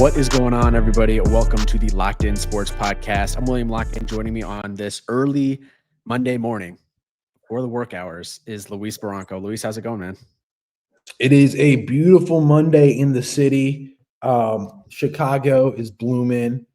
What is going on, everybody? Welcome to the Locked In Sports Podcast. I'm William Locked In. Joining me on this early Monday morning before the work hours is Luis Barranco. Luis, how's it going, man? It is a beautiful Monday in the city. Chicago is blooming.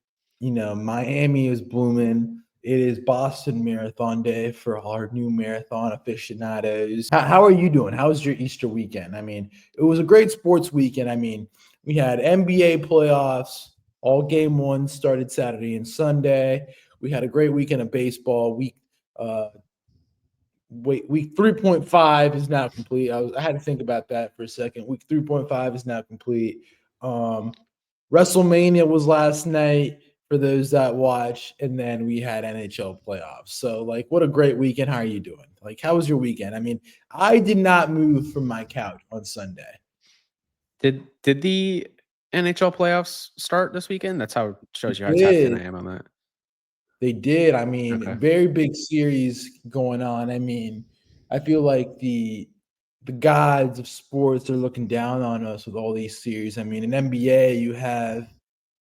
Miami is blooming. It is Boston Marathon Day for our new marathon aficionados. How are you doing? How was your Easter weekend? I mean, it was a great sports weekend. I mean, we had NBA playoffs. All game one started Saturday and Sunday. We had a great weekend of baseball. Week 3.5 is now complete. I had to think about that for a second. Week 3.5 is now complete. WrestleMania was last night for those that watch, and then we had NHL playoffs. So, what a great weekend. How are you doing? How was your weekend? I mean, I did not move from my couch on Sunday. Did the NHL playoffs start this weekend? That's how it shows you how tapped in I am on that. They did. I mean, Very big series going on. I mean, I feel like the gods of sports are looking down on us with all these series. I mean, in NBA, you have,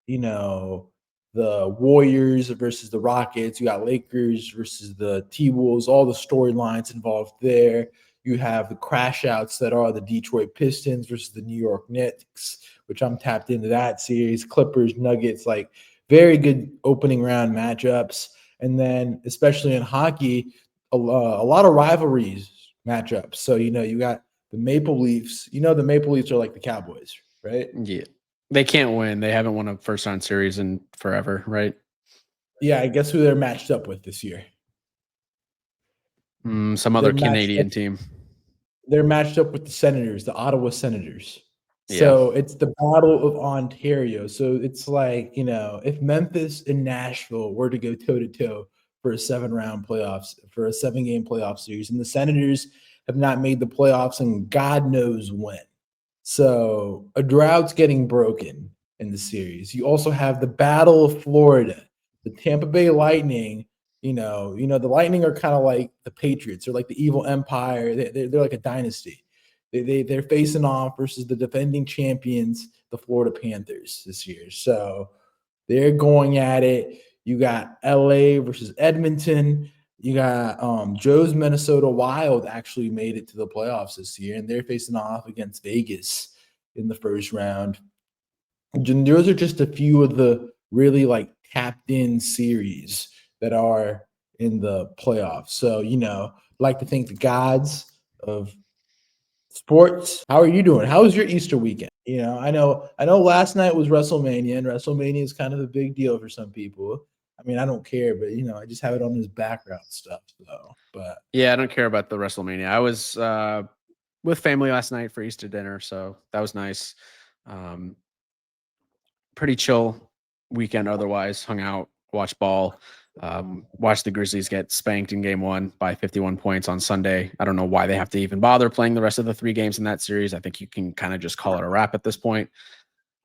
the Warriors versus the Rockets. You got Lakers versus the T-Wolves, all the storylines involved there. You have the crash outs that are the Detroit Pistons versus the New York Knicks, which I'm tapped into that series. Clippers, Nuggets, very good opening round matchups. And then, especially in hockey, a lot of rivalries matchups. So, you got the Maple Leafs. The Maple Leafs are like the Cowboys, right? Yeah. They can't win. They haven't won a first-round series in forever, right? Yeah, I guess who they're matched up with this year. Some other Canadian team. They're matched up with the Senators, the Ottawa Senators. So it's the Battle of Ontario. So it's if Memphis and Nashville were to go toe-to-toe for a 7-game playoff series, and the Senators have not made the playoffs in God knows when. So a drought's getting broken in the series. You also have the Battle of Florida, the Tampa Bay Lightning. The Lightning are kind of like the Patriots. They're like the evil empire. They're like a dynasty. They're facing off versus the defending champions, the Florida Panthers this year. So they're going at it. You got LA versus Edmonton. You got Joe's Minnesota Wild actually made it to the playoffs this year, and they're facing off against Vegas in the first round. And those are just a few of the really tapped in series that are in the playoffs. So, I'd like to thank the gods of sports. How are you doing? How was your Easter weekend? I know last night was WrestleMania, and WrestleMania is kind of a big deal for some people. I mean, I don't care, but I just have it on as background stuff. But yeah, I don't care about the WrestleMania. I was with family last night for Easter dinner, so that was nice. Pretty chill weekend otherwise. Hung out, watched ball, watched the Grizzlies get spanked in game 1 by 51 points on Sunday. I don't know why they have to even bother playing the rest of the 3 games in that series. I think you can kind of just call it a wrap at this point.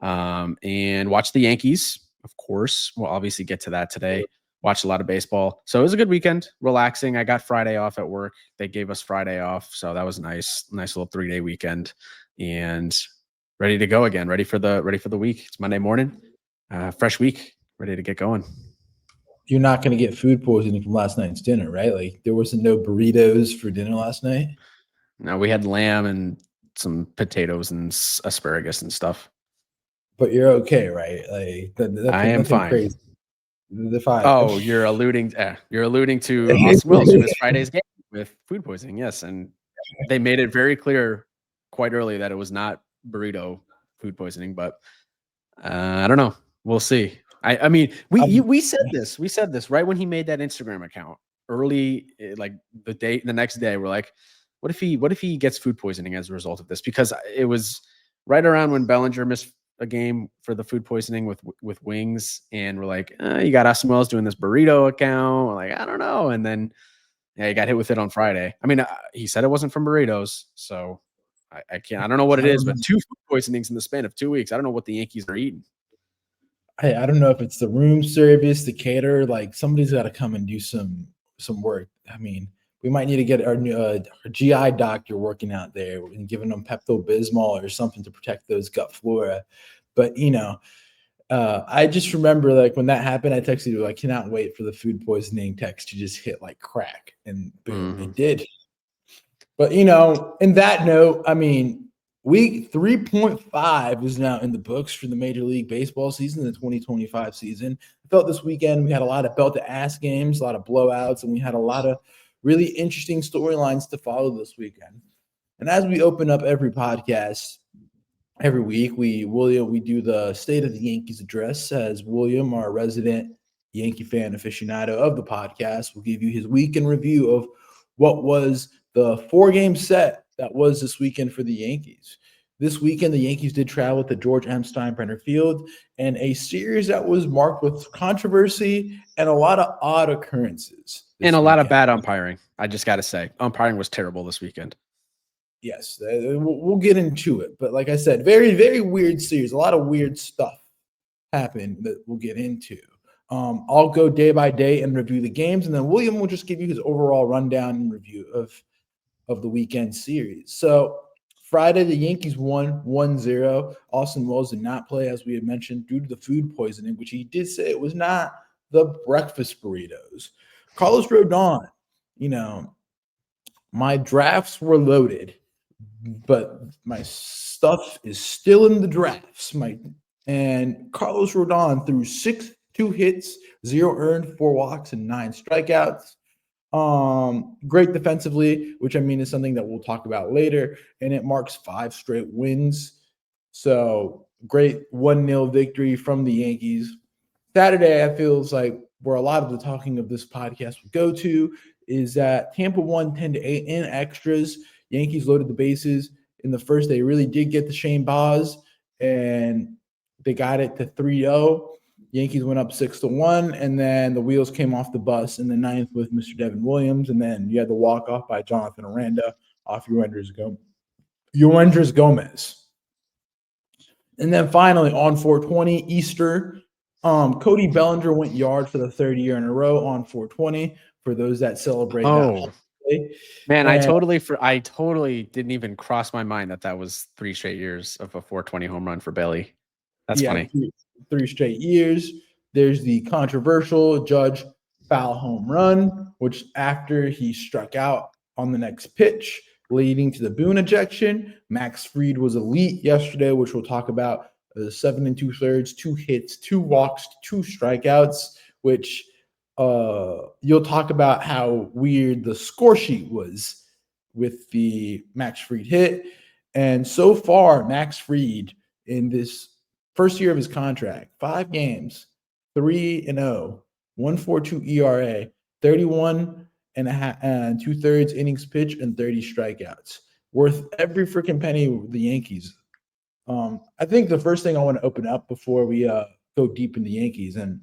And watch the Yankees, of course. We'll obviously get to that today. Watched a lot of baseball. So it was a good weekend, relaxing. I got Friday off at work. They gave us Friday off, so that was nice. Nice little 3-day weekend. And ready to go again. Ready for the week. It's Monday morning. Fresh week. Ready to get going. You're not going to get food poisoning from last night's dinner, right? There wasn't no burritos for dinner last night? No, we had lamb and some potatoes and asparagus and stuff. But you're okay, right? I am fine. Crazy. The fine. Oh, you're alluding to Austin Wells, who missed Friday's game with food poisoning. Yes, and they made it very clear quite early that it was not burrito food poisoning, but I don't know. We'll see. I mean, we said this. We said this right when he made that Instagram account early, the next day. We're like, what if he gets food poisoning as a result of this? Because it was right around when Bellinger missed a game for the food poisoning with wings, and we're like, you got Austin Wells doing this burrito account. We're like, I don't know. And then he got hit with it on Friday. I mean, he said it wasn't from burritos, so I can't. I don't know what it is, but 2 food poisonings in the span of 2 weeks. I don't know what the Yankees are eating. Hey, I don't know if it's the room service, the caterer. Somebody's got to come and do some work. I mean, we might need to get our GI doctor working out there and giving them Pepto-Bismol or something to protect those gut flora. But I just remember like when that happened, I texted you, I cannot wait for the food poisoning text to just hit like crack, and boom, it did. But in that note, I mean, week 3.5 is now in the books for the Major League Baseball season, the 2025 season. I felt this weekend we had a lot of belt-to-ass games, a lot of blowouts, and we had a lot of really interesting storylines to follow this weekend. And as we open up every podcast every week, we do the State of the Yankees address, as William, our resident Yankee fan aficionado of the podcast, will give you his week in review of what was the 4-game set that was this weekend for the Yankees. This weekend, the Yankees did travel to George M. Steinbrenner Field, and a series that was marked with controversy and a lot of odd occurrences. And a lot of bad umpiring. I just got to say, umpiring was terrible this weekend. Yes, we'll get into it. But like I said, very, very weird series. A lot of weird stuff happened that we'll get into. I'll go day by day and review the games, and then William will just give you his overall rundown and review of the weekend series. So Friday, the Yankees won 1-0. Austin Wells did not play, as we had mentioned, due to the food poisoning, which he did say it was not the breakfast burritos. Carlos Rodon, my drafts were loaded, but my stuff is still in the drafts. And Carlos Rodon threw 2 hits, 0 earned, 4 walks, and 9 strikeouts. Great defensively, which I mean is something that we'll talk about later, and it marks 5 straight wins. So great 1-0 victory from the Yankees. Saturday, I feels like where a lot of the talking of this podcast will go to is that Tampa won 10-8 in extras. Yankees loaded the bases in the first. They really did get the Shane Baz, and they got it to 3-0. Yankees went up 6-1, and then the wheels came off the bus in the 9th with Mr. Devin Williams, and then you had the walk-off by Jonathan Aranda off Yoendris Gomez. And then finally, on 420 Easter, Cody Bellinger went yard for the 3rd year in a row on 420 for those that celebrate that. Man, I totally didn't even cross my mind that was 3 straight years of a 420 home run for Belly. That's funny. 3 straight years. There's the controversial Judge foul home run, which after he struck out on the next pitch, leading to the Boone ejection. Max Fried was elite yesterday, which we'll talk about. 7 2/3, 2 hits, 2 walks, 2 strikeouts, which you'll talk about how weird the score sheet was with the Max Fried hit. And so far, Max Fried in this first year of his contract, 5 games, 3-0, 1.42 ERA, 31 and 2/3 innings pitched, and 30 strikeouts. Worth every freaking penny of the Yankees. I think the first thing I want to open up before we go deep in the Yankees, and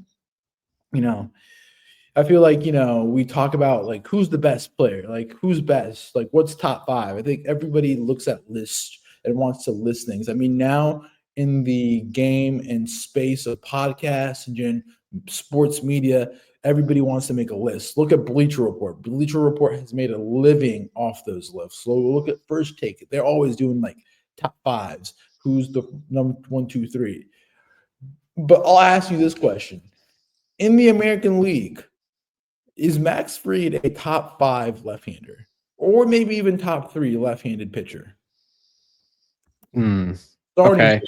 I feel like we talk about like who's the best player, like who's best, like what's top 5. I think everybody looks at lists and wants to list things. I mean, now in the game and space of podcasts and sports media, everybody wants to make a list. Look at Bleacher Report. Bleacher Report has made a living off those lists. So look at First Take. They're always doing like top 5s. Who's the number 1, 2, 3? But I'll ask you this question. In the American League, is Max Fried a top 5 left-hander? Or maybe even top 3 left-handed pitcher? Okay.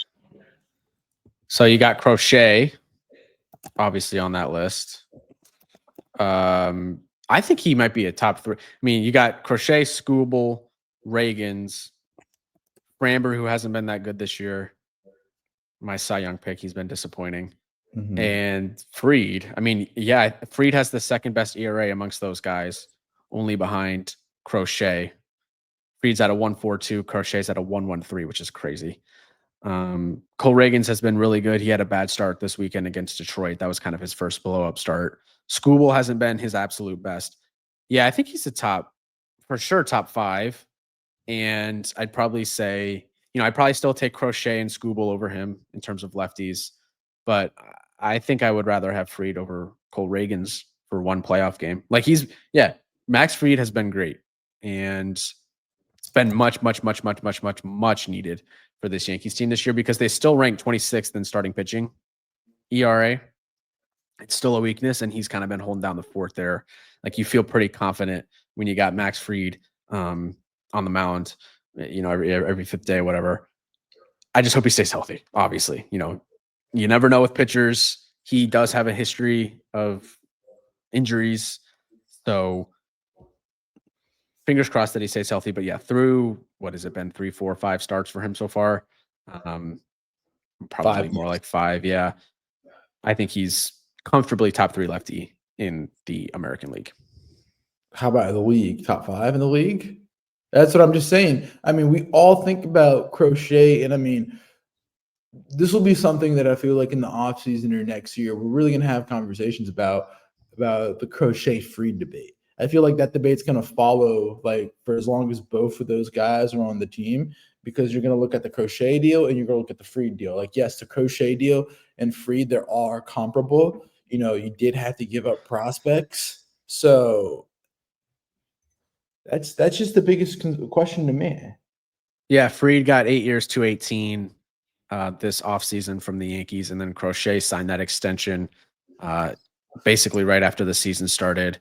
So you got Crochet, obviously, on that list. I think he might be a top 3. I mean, you got Crochet, Skubal, Reagans, Framber, who hasn't been that good this year. My Cy Young pick, he's been disappointing. And Fried. I mean, yeah, Fried has the 2nd best ERA amongst those guys, only behind Crochet. Fried's at a 1.42, Crochet's at a 1.13, which is crazy. Cole Reagans has been really good. He had a bad start this weekend against Detroit. That was kind of his first blow-up start. Skubal hasn't been his absolute best. Yeah, I think he's a top 5. And I'd probably say, I'd probably still take Crochet and Skubal over him in terms of lefties. But I think I would rather have Fried over Cole Reagans for one playoff game. Like Max Fried has been great. And it's been much, much, much, much, much, much, much needed for this Yankees team this year because they still rank 26th in starting pitching. ERA, it's still a weakness, and he's kind of been holding down the fort there. Like, you feel pretty confident when you got Max Fried on the mound, every fifth day, whatever. I just hope he stays healthy. Obviously, you never know with pitchers. He does have a history of injuries, so fingers crossed that he stays healthy. But yeah, through what has it been, 3, 4, 5 starts for him so far? Probably 5 more years. like 5. Yeah, I think he's comfortably top 3 lefty in the American League. How about the league? Top 5 in the league? That's what I'm just saying. I mean, we all think about Crochet, and I mean, this will be something that I feel like in the offseason or next year, we're really going to have conversations about the Crochet Fried debate. I feel like that debate's going to follow like for as long as both of those guys are on the team, because you're going to look at the Crochet deal and you're going to look at the Fried deal. Like, yes, the Crochet deal and Fried, they're all comparable. You did have to give up prospects. So that's just the biggest question to me. Yeah, Fried got 8 years, 218 this offseason from the Yankees, and then Crochet signed that extension basically right after the season started.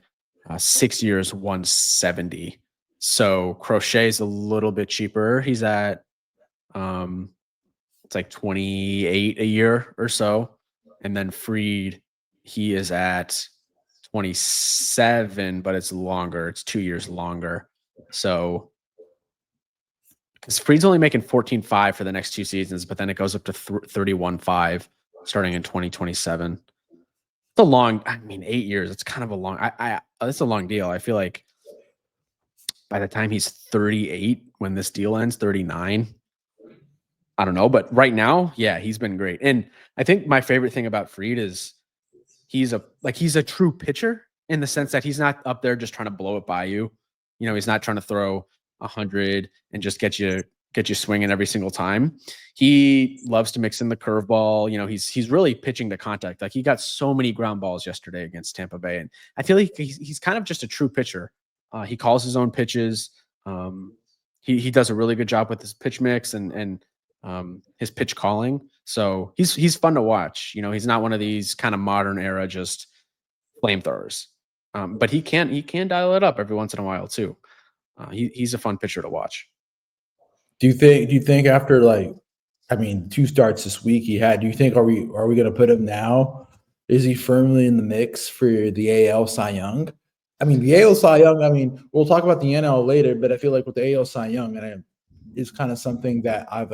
6 years, 170. So Crochet's a little bit cheaper. He's at it's like 28 a year or so. And then Fried, he is at 27, but it's longer. It's 2 years longer. So because Fried's only making 14.5 for the next 2 seasons, but then it goes up to 31.5 starting in 2027. It's a long, 8 years. It's kind of a long, it's a long deal. I feel like by the time he's 38, when this deal ends, 39, I don't know. But right now, yeah, he's been great. And I think my favorite thing about Fried is he's a true pitcher in the sense that he's not up there just trying to blow it by you. He's not trying to throw 100 and just get you swinging every single time. He loves to mix in the curveball. He's really pitching to contact. Like, he got so many ground balls yesterday against Tampa Bay, and I feel like he's kind of just a true pitcher. He calls his own pitches. He does a really good job with his pitch mix and his pitch calling. So he's fun to watch. He's not one of these kind of modern era just flamethrowers. But he can dial it up every once in a while too. He's a fun pitcher to watch. Do you think after 2 starts this week he had, do you think are we going to put him now? Is he firmly in the mix for the AL Cy Young? The AL Cy Young, we'll talk about the NL later, but I feel like with the AL Cy Young, is kind of something that I've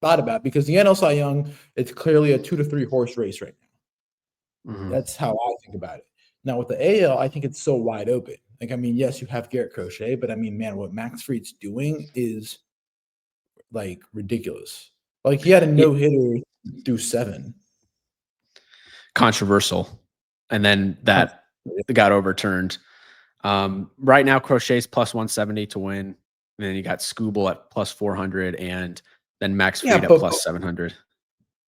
thought about, because the NL Cy Young, it's clearly a 2 to 3 horse race right now. Mm-hmm. That's how I think about it. Now with the AL, I think it's so wide open. Yes, you have Garrett Crochet, but man, what Max Fried's doing is ridiculous. He had a no-hitter through 7. Controversial. And then that got overturned. Right now, Crochet's plus 170 to win. And then you got Scooble at plus 400, and then Max Fried at plus 700.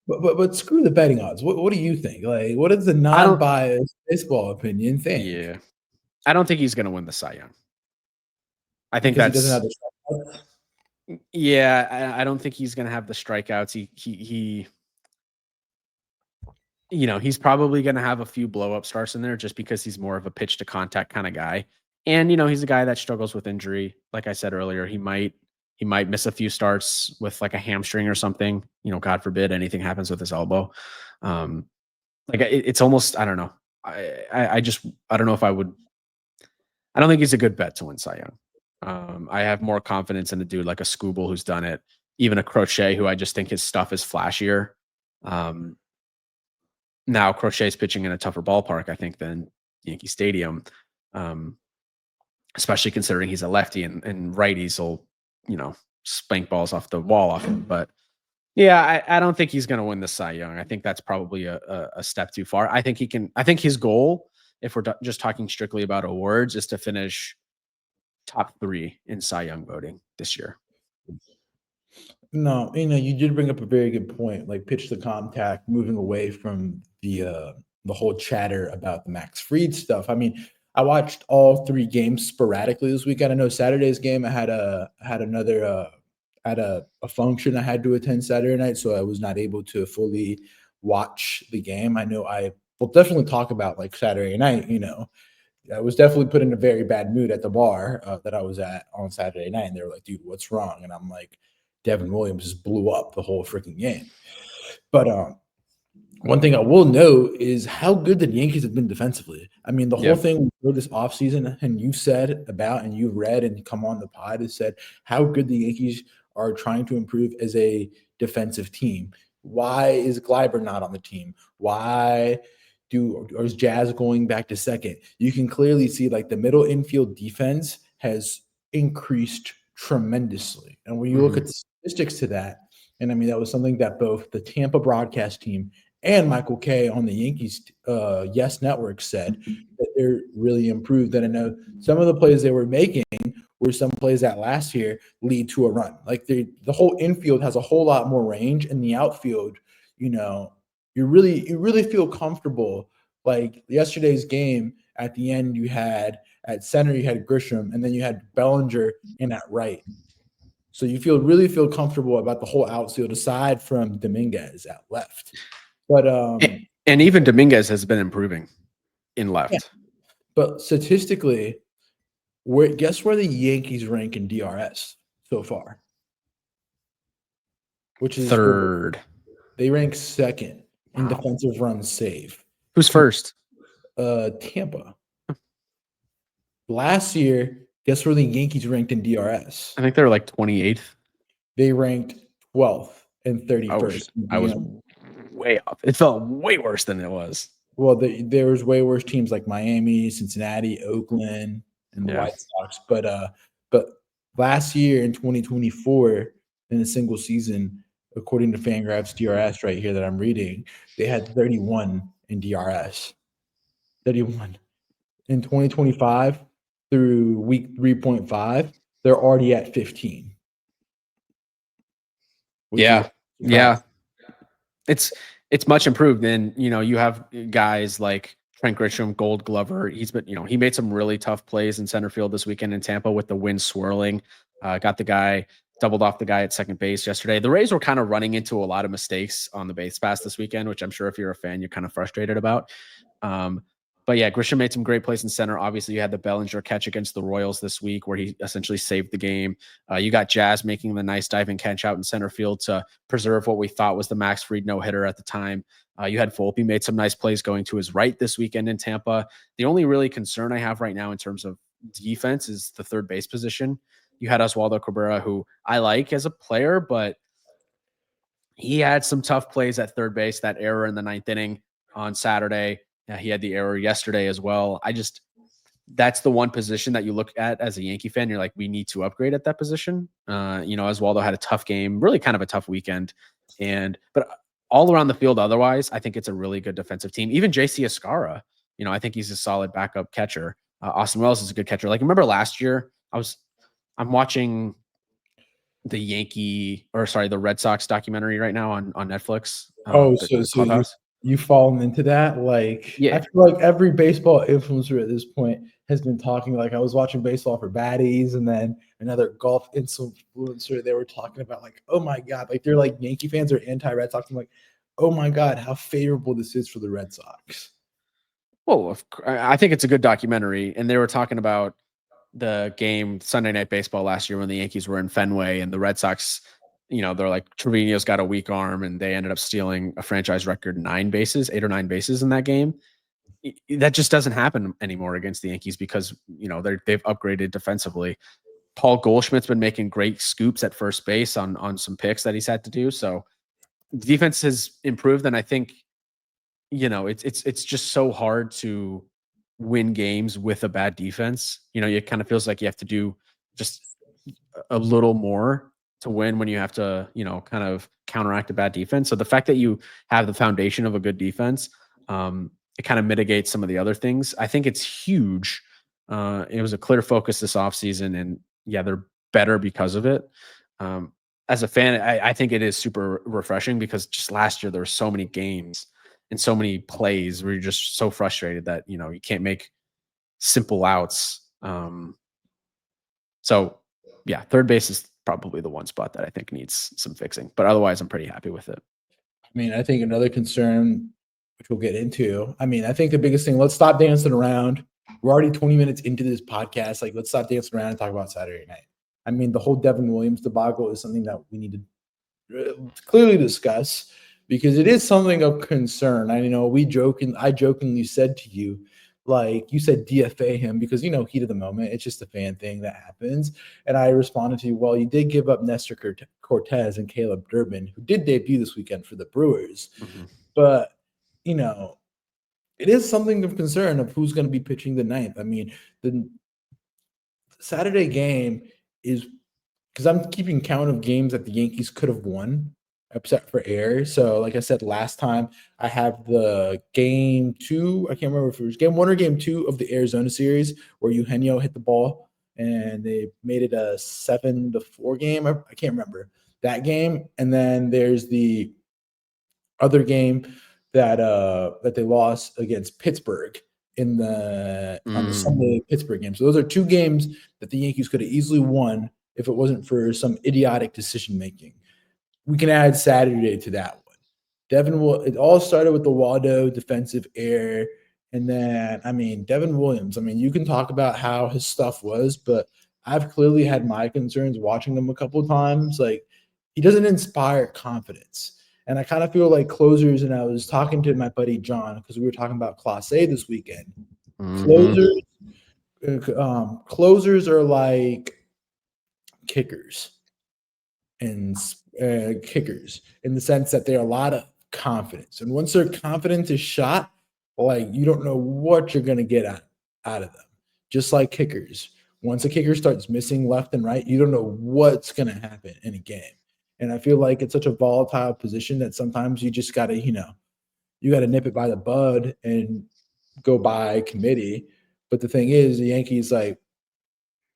But screw the betting odds. What do you think? What is the non-biased baseball opinion think? Yeah, I don't think he's going to win the Cy Young. I think he doesn't have the strikeouts. Yeah, I don't think he's going to have the strikeouts. He's probably going to have a few blow-up starts in there just because he's more of a pitch to contact kind of guy. And, he's a guy that struggles with injury. Like I said earlier, he might miss a few starts with a hamstring or something. God forbid anything happens with his elbow. It's almost, I don't know. I don't know if I would. I don't think he's a good bet to win Cy Young. I have more confidence in a dude like a Scooble who's done it, even a Crochet who I just think his stuff is flashier. Now Crochet's pitching in a tougher ballpark, I think, than Yankee Stadium, especially considering he's a lefty and righties will, spank balls off the wall off him. But yeah, I don't think he's going to win the Cy Young. I think that's probably a step too far. I think he can. I think his goal, if we're just talking strictly about awards, is to finish top 3 in Cy Young voting this year. No, you did bring up a very good point, pitch to contact, moving away from the whole chatter about the Max Fried stuff. I watched all 3 games sporadically this weekend. I know Saturday's game, I had a function I had to attend Saturday night, so I was not able to fully watch the game. I know I will definitely talk about like Saturday night. I was definitely put in a very bad mood at the bar that I was at on Saturday night, and they were like, "Dude, what's wrong?" And I'm like, "Devin Williams just blew up the whole freaking game." But one thing I will note is how good the Yankees have been defensively. I mean, the whole thing for this offseason, and you said about, and you read and come on the pod, has said how good the Yankees are trying to improve as a defensive team. Why is Gleiber not on the team? Why or is Jazz going back to second? You can clearly see like the middle infield defense has increased tremendously. And when you look at the statistics to that, and I mean, that was something that both the Tampa broadcast team and Michael Kay on the Yankees Yes Network said that they're really improved. And I know some of the plays they were making were some plays that last year lead to a run. Like the whole infield has a whole lot more range, and the outfield, you really feel comfortable. Like yesterday's game, at the end, you had at center, you had Grisham, and then you had Bellinger in at right. So you really feel comfortable about the whole outfield aside from Dominguez at left. But and even Dominguez has been improving in left. Yeah. But statistically, guess where the Yankees rank in DRS so far? Which is third. They rank second in defensive runs saved. Who's first? Tampa. Last year, guess where the Yankees ranked in DRS? I think they were like 28th. They ranked 12th and 31st. I was way off. It felt way worse than it was. Well, there was way worse teams like Miami, Cincinnati, Oakland, and the White Sox. But last year in 2024, in a single season, according to Fangraphs DRS right here that I'm reading, they had 31 in DRS. 31. In 2025 through week 3.5, they're already at 15. Yeah. It's much improved. And, you have guys like Trent Grisham, Gold Glover. He's been, he made some really tough plays in center field this weekend in Tampa with the wind swirling. Doubled off the guy at second base yesterday. The Rays were kind of running into a lot of mistakes on the base pass this weekend, which I'm sure if you're a fan, you're kind of frustrated about. But yeah, Grisham made some great plays in center. Obviously, you had the Bellinger catch against the Royals this week where he essentially saved the game. You got Jazz making the nice diving catch out in center field to preserve what we thought was the Max Fried no-hitter at the time. You had Volpe made some nice plays going to his right this weekend in Tampa. The only really concern I have right now in terms of defense is the third base position. You had Oswaldo Cabrera, who I like as a player, but he had some tough plays at third base. That error in the ninth inning on Saturday. He had the error yesterday as well. That's the one position that you look at as a Yankee fan. You're like, we need to upgrade at that position. Oswaldo had a tough game, really kind of a tough weekend. But all around the field, otherwise, I think it's a really good defensive team. Even JC Escarra, I think he's a solid backup catcher. Austin Wells is a good catcher. Like, remember last year, I'm watching the Red Sox documentary right now on Netflix. So you've fallen into that? Like, yeah. I feel like every baseball influencer at this point has been talking. Like, I was watching Baseball for Baddies, and then another golf influencer, they were talking about like, oh my God, like they're like Yankee fans are anti-Red Sox. I'm like, oh my God, how favorable this is for the Red Sox. Well, I think it's a good documentary, and they were talking about the game Sunday Night Baseball last year when the Yankees were in Fenway and the Red Sox, they're like, Trevino's got a weak arm, and they ended up stealing a franchise record 8 or 9 bases in that game. That just doesn't happen anymore against the Yankees because, they've upgraded defensively. Paul Goldschmidt's been making great scoops at first base on some picks that he's had to do. So the defense has improved. And I think, it's just so hard to win games with a bad defense. It kind of feels like you have to do just a little more to win when you have to, kind of counteract a bad defense. So the fact that you have the foundation of a good defense, it kind of mitigates some of the other things. I think it's huge. It was a clear focus this offseason, and yeah, they're better because of it. As a fan, I think it is super refreshing because just last year there were so many games and so many plays where you're just so frustrated that, you can't make simple outs. So yeah, third base is probably the one spot that I think needs some fixing, but otherwise I'm pretty happy with it. mean, I think another concern, which we'll get into, I mean, I think the biggest thing, let's stop dancing around. We're already 20 minutes into this podcast. Like, let's stop dancing around and talk about Saturday night. I mean, the whole Devin Williams debacle is something that we need to clearly discuss because it is something of concern. I know I jokingly said to you, like you said, DFA him because, heat of the moment. It's just a fan thing that happens. And I responded to you, well, you did give up Nestor Cortez and Caleb Durbin, who did debut this weekend for the Brewers. Mm-hmm. But, it is something of concern of who's going to be pitching the ninth. I mean, the Saturday game is because I'm keeping count of games that the Yankees could have won, except for errors. So, like I said last time, I have the game 2. I can't remember if it was game 1 or game 2 of the Arizona series where Eugenio hit the ball and they made it a 7-4 game. I can't remember that game. And then there's the other game that they lost against Pittsburgh on the Sunday Pittsburgh game. So those are 2 games that the Yankees could have easily won if it wasn't for some idiotic decision making. We can add Saturday to that one. It all started with the Waldo defensive error. And then, Devin Williams, you can talk about how his stuff was, but I've clearly had my concerns watching him a couple of times. Like, he doesn't inspire confidence. And I kind of feel like closers, and I was talking to my buddy John because we were talking about Class A this weekend. Closers are like kickers and kickers in the sense that they're a lot of confidence. And once their confidence is shot, like, you don't know what you're going to get out of them. Just like kickers. Once a kicker starts missing left and right, you don't know what's going to happen in a game. And I feel like it's such a volatile position that sometimes you just got to, you got to nip it by the bud and go by committee. But the thing is, the Yankees, like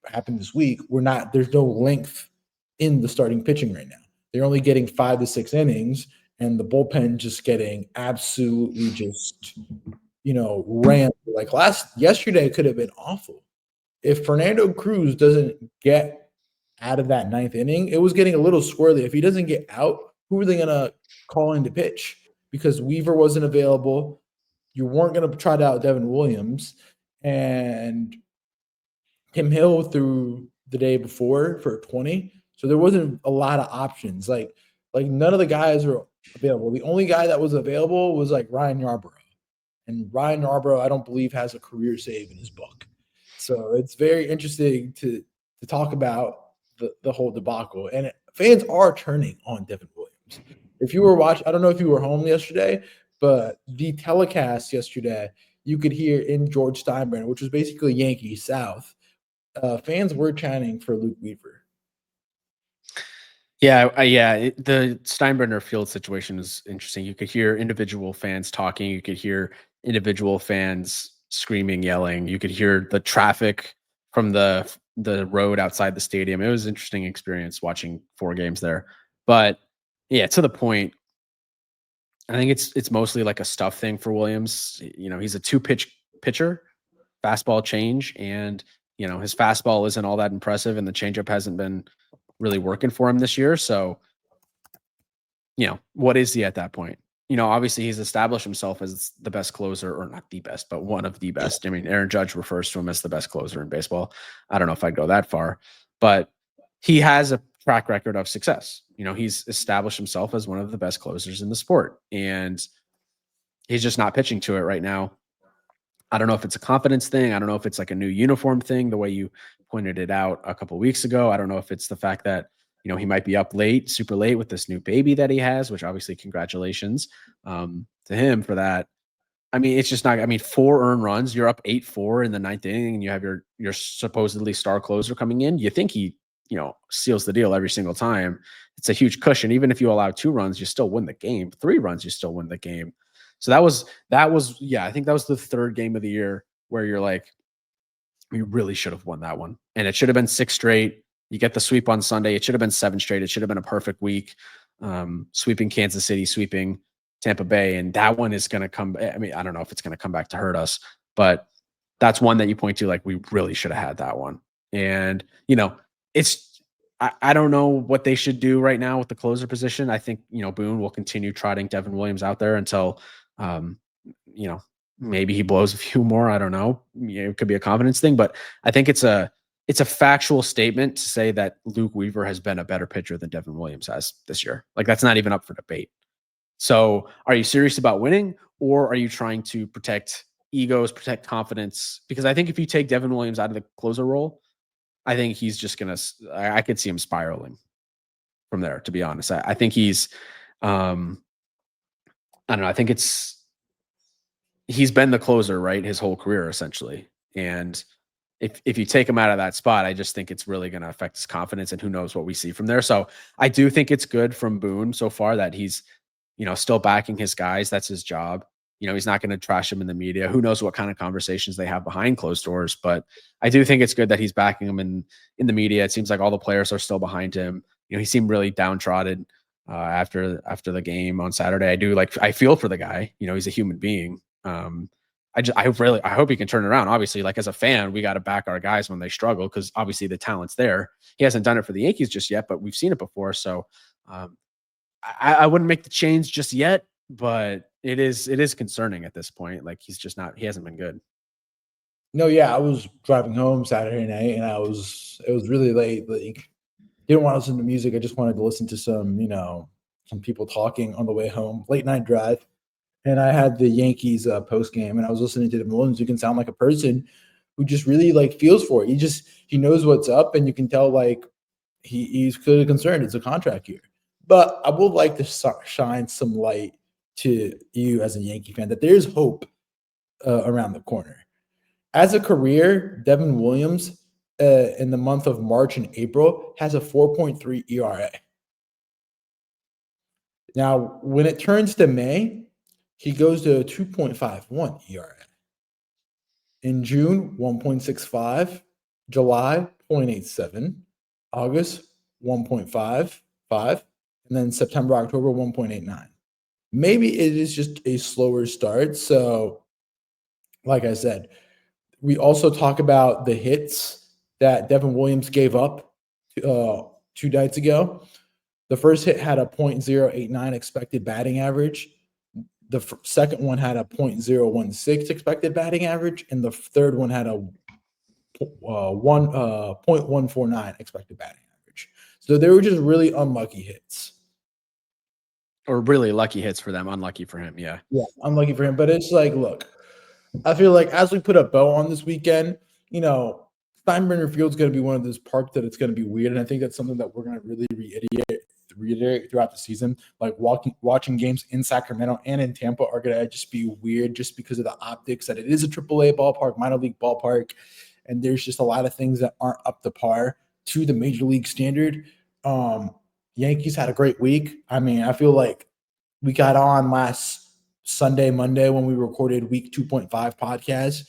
happened this week, there's no length in the starting pitching right now. They're only getting 5 to 6 innings, and the bullpen just getting absolutely just, ran. Like yesterday could have been awful. If Fernando Cruz doesn't get out of that 9th inning, it was getting a little squirrely. If he doesn't get out, who are they going to call in to pitch? Because Weaver wasn't available. You weren't going to try to out Devin Williams. And Tim Hill threw the day before for 20. So there wasn't a lot of options. Like none of the guys were available. The only guy that was available was like Ryan Yarbrough. And Ryan Yarbrough, I don't believe, has a career save in his book. So it's very interesting to talk about the whole debacle. And fans are turning on Devin Williams. If you were watching, I don't know if you were home yesterday, but the telecast yesterday, you could hear in George Steinbrenner, which was basically Yankee South, fans were chanting for Luke Weaver. Yeah. The Steinbrenner Field situation is interesting. You could hear individual fans talking. You could hear individual fans screaming, yelling. You could hear the traffic from the road outside the stadium. It was an interesting experience watching 4 games there. But yeah, to the point, I think it's mostly like a stuff thing for Williams. He's a 2-pitch pitcher, fastball change, and his fastball isn't all that impressive, and the changeup hasn't been really working for him this year. So, what is he at that point? Obviously he's established himself as the best closer, or not the best, but one of the best. I mean, Aaron Judge refers to him as the best closer in baseball. I don't know if I'd go that far, but he has a track record of success. He's established himself as one of the best closers in the sport, and he's just not pitching to it right now. I don't know if it's a confidence thing. I don't know if it's like a new uniform thing, the way you pointed it out a couple of weeks ago. I don't know if it's the fact that, he might be up late, super late with this new baby that he has, which obviously congratulations to him for that. I mean, it's just not, 4 earned runs, you're up 8-4 in the 9th inning, and you have your supposedly star closer coming in. You think he, seals the deal every single time. It's a huge cushion. Even if you allow 2 runs, you still win the game. 3 runs, you still win the game. So that was, yeah, I think that was the 3rd game of the year where you're like, we really should have won that one. And it should have been 6 straight. You get the sweep on Sunday. It should have been 7 straight. It should have been a perfect week. Sweeping Kansas City, sweeping Tampa Bay. And that one is going to come. I mean, I don't know if it's going to come back to hurt us, but that's one that you point to, like, we really should have had that one. And, I don't know what they should do right now with the closer position. I think, Boone will continue trotting Devin Williams out there until, um, you know, maybe he blows a few more. I don't know. It could be a confidence thing, but I think it's a factual statement to say that Luke Weaver has been a better pitcher than Devin Williams has this year. Like, that's not even up for debate. So are you serious about winning, or are you trying to protect egos, protect confidence? Because I think if you take Devin Williams out of the closer role, I think he's just going to, I could see him spiraling from there, to be honest. I think he's, I don't know. I think he's been the closer, right? His whole career, essentially. And if you take him out of that spot, I just think it's really going to affect his confidence, and who knows what we see from there. So I do think it's good from Boone so far that he's, still backing his guys. That's his job. He's not going to trash him in the media. Who knows what kind of conversations they have behind closed doors, but I do think it's good that he's backing him in the media. It seems like all the players are still behind him. He seemed really downtrodden after the game on Saturday. I feel for the guy. He's a human being. I hope he can turn it around. Obviously, like, as a fan, we got to back our guys when they struggle, because obviously the talent's there. He hasn't done it for the Yankees just yet, but we've seen it before. So I wouldn't make the change just yet, but it is concerning at this point. Like, he hasn't been good. No, yeah, I was driving home Saturday night, and it was really late. Like, didn't want to listen to music. I just wanted to listen to some people talking on the way home. Late night drive. And I had the Yankees post game, and I was listening to Devin Williams, who can sound like a person who just really, like, feels for it. He knows what's up, and you can tell, like, he's clearly concerned. It's a contract year. But I would like to shine some light to you as a Yankee fan that there's hope around the corner. As a career, Devin Williams in the month of March and April has a 4.3 ERA. Now, when it turns to May, he goes to a 2.51 ERA. In June, 1.65. July, 0.87. August, 1.55. And then September, October, 1.89. Maybe it is just a slower start. So, like I said, we also talk about the hits that Devin Williams gave up 2 nights ago. The first hit had a .089 expected batting average. The second one had a .016 expected batting average, and the third one had a .149 expected batting average. So they were just really unlucky hits. Or really lucky hits for them, unlucky for him. Yeah. Yeah, unlucky for him. But it's like, look, I feel like as we put a bow on this weekend, Steinbrenner Field's going to be one of those parks that it's going to be weird. And I think that's something that we're going to really reiterate throughout the season. Like, watching games in Sacramento and in Tampa are going to just be weird, just because of the optics that it is a AAA ballpark, minor league ballpark. And there's just a lot of things that aren't up to par to the major league standard. Yankees had a great week. I mean, I feel like we got on last Monday, when we recorded week 2.5 podcast.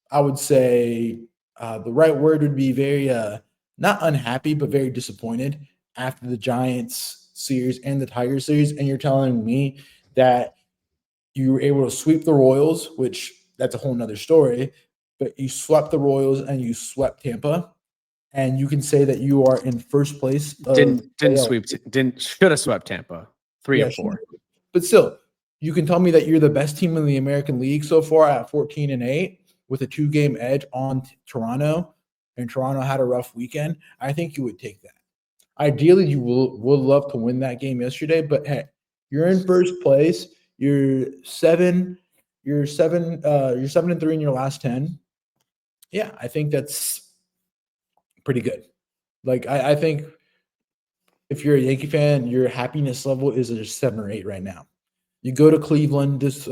I would say the right word would be very, not unhappy, but very disappointed after the Giants series and the Tigers series. And you're telling me that you were able to sweep the Royals, which that's a whole nother story, but you swept the Royals and you swept Tampa. And you can say that you are in first place. Should have swept Tampa 3 of 4. But still, you can tell me that you're the best team in the American League so far at 14-8 with a 2-game edge on Toronto, and Toronto had a rough weekend. I think you would take that. Ideally, you would love to win that game yesterday, but hey, you're in first place. You're 7-3 in your last 10. Yeah, I think that's pretty good. Like, I think if you're a Yankee fan, your happiness level is a 7 or 8 right now. You go to Cleveland this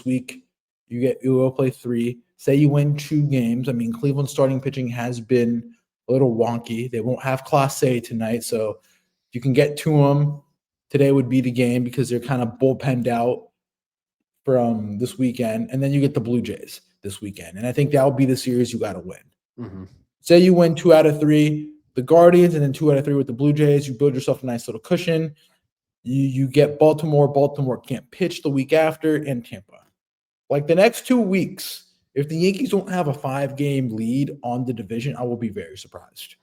week. You go play 3. Say you win 2 games. I mean, Cleveland's starting pitching has been a little wonky. They won't have Clase tonight, so you can get to them. Today would be the game because they're kind of bullpenned out from this weekend, and then you get the Blue Jays this weekend, and I think that will be the series you got to win. Mm-hmm. Say you win 2 out of 3, the Guardians, and then 2 out of 3 with the Blue Jays. You build yourself a nice little cushion. You get Baltimore. Baltimore can't pitch the week after, and Tampa. Like, the next 2 weeks, If the Yankees don't have a 5-game lead on the division, I will be very surprised.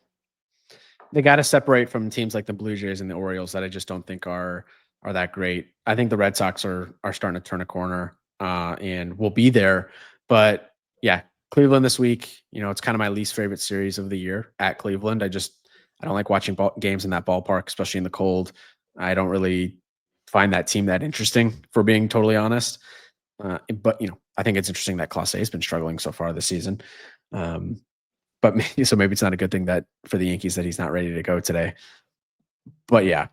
They got to separate from teams like the Blue Jays and the Orioles that I just don't think are that great. I think the Red Sox are starting to turn a corner and will be there. But yeah, Cleveland this week, it's kind of my least favorite series of the year at Cleveland. I don't like watching games in that ballpark, especially in the cold. I don't really find that team that interesting, for being totally honest. But I think it's interesting that Clase has been struggling so far this season. But maybe it's not a good thing that for the Yankees that he's not ready to go today. But yeah,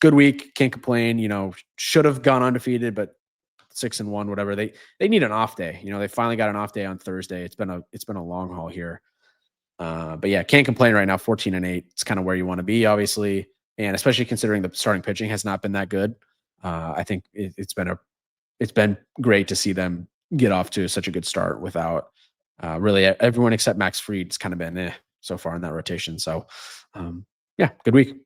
good week. Can't complain. Should have gone undefeated, but 6-1, whatever. They need an off day. They finally got an off day on Thursday. It's been a long haul here. But yeah, can't complain right now. 14-8. It's kind of where you want to be, obviously, and especially considering the starting pitching has not been that good. I think it's been great to see them get off to such a good start without really everyone except Max Fried's kind of been so far in that rotation. So yeah, good week.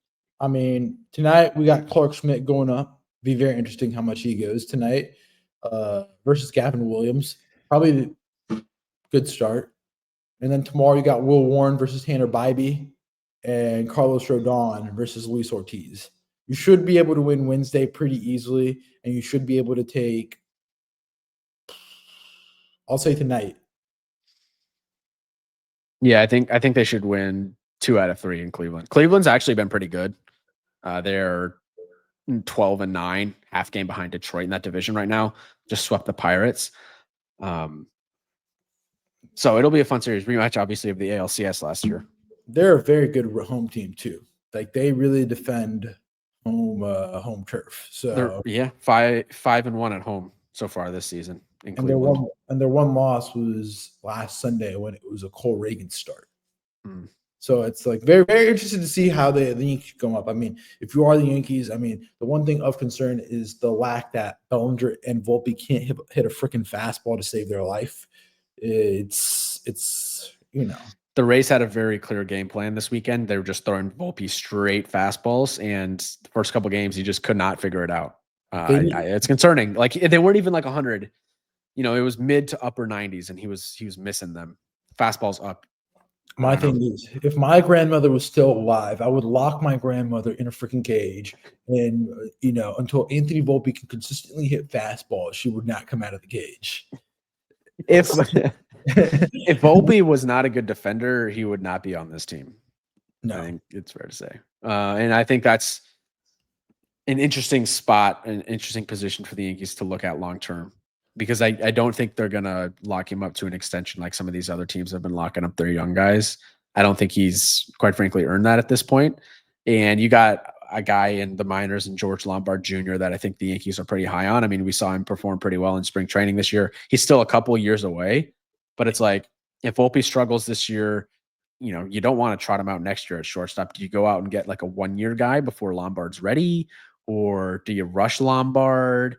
I mean, tonight we got Clark Schmidt going up. Be very interesting how much he goes tonight versus Devin Williams. Probably a good start. And then tomorrow you got Will Warren versus Tanner Bybee and Carlos Rodon versus Luis Ortiz. You should be able to win Wednesday pretty easily, and you should be able to take, I'll say tonight. Yeah, I think they should win 2 out of 3 in Cleveland. Cleveland's actually been pretty good. They're 12-9, half game behind Detroit in that division right now. Just swept the Pirates. So it'll be a fun series. Rematch, obviously, of the ALCS last year. They're a very good home team too. Like, they really defend home turf. So they're 5-1 at home so far this season in Cleveland. And their one loss was last Sunday when it was a Cole Reagan start. So it's like very, very interesting to see how the Yankees come up. I mean, if you are the Yankees, I mean, the one thing of concern is the lack that Bellinger and Volpe can't hit a freaking fastball to save their life. It's the Rays had a very clear game plan this weekend. They were just throwing Volpe straight fastballs, and the first couple games he just could not figure it out. It's concerning. Like, they weren't even like 100. It was mid to upper 90s, and he was missing them. Fastballs up. My thing is, if my grandmother was still alive, I would lock my grandmother in a freaking cage, and until Anthony Volpe can consistently hit fastballs, she would not come out of the cage. If Volpe was not a good defender, he would not be on this team. No, I think it's fair to say. And I think that's an interesting spot, an interesting position for the Yankees to look at long term, because I don't think they're going to lock him up to an extension like some of these other teams have been locking up their young guys. I don't think he's, quite frankly, earned that at this point. And you got a guy in the minors and George Lombard Jr. that I think the Yankees are pretty high on. I mean, we saw him perform pretty well in spring training this year. He's still a couple years away, but it's like, if Volpe struggles this year, you don't want to trot him out next year at shortstop. Do you go out and get like a 1-year guy before Lombard's ready, or do you rush Lombard?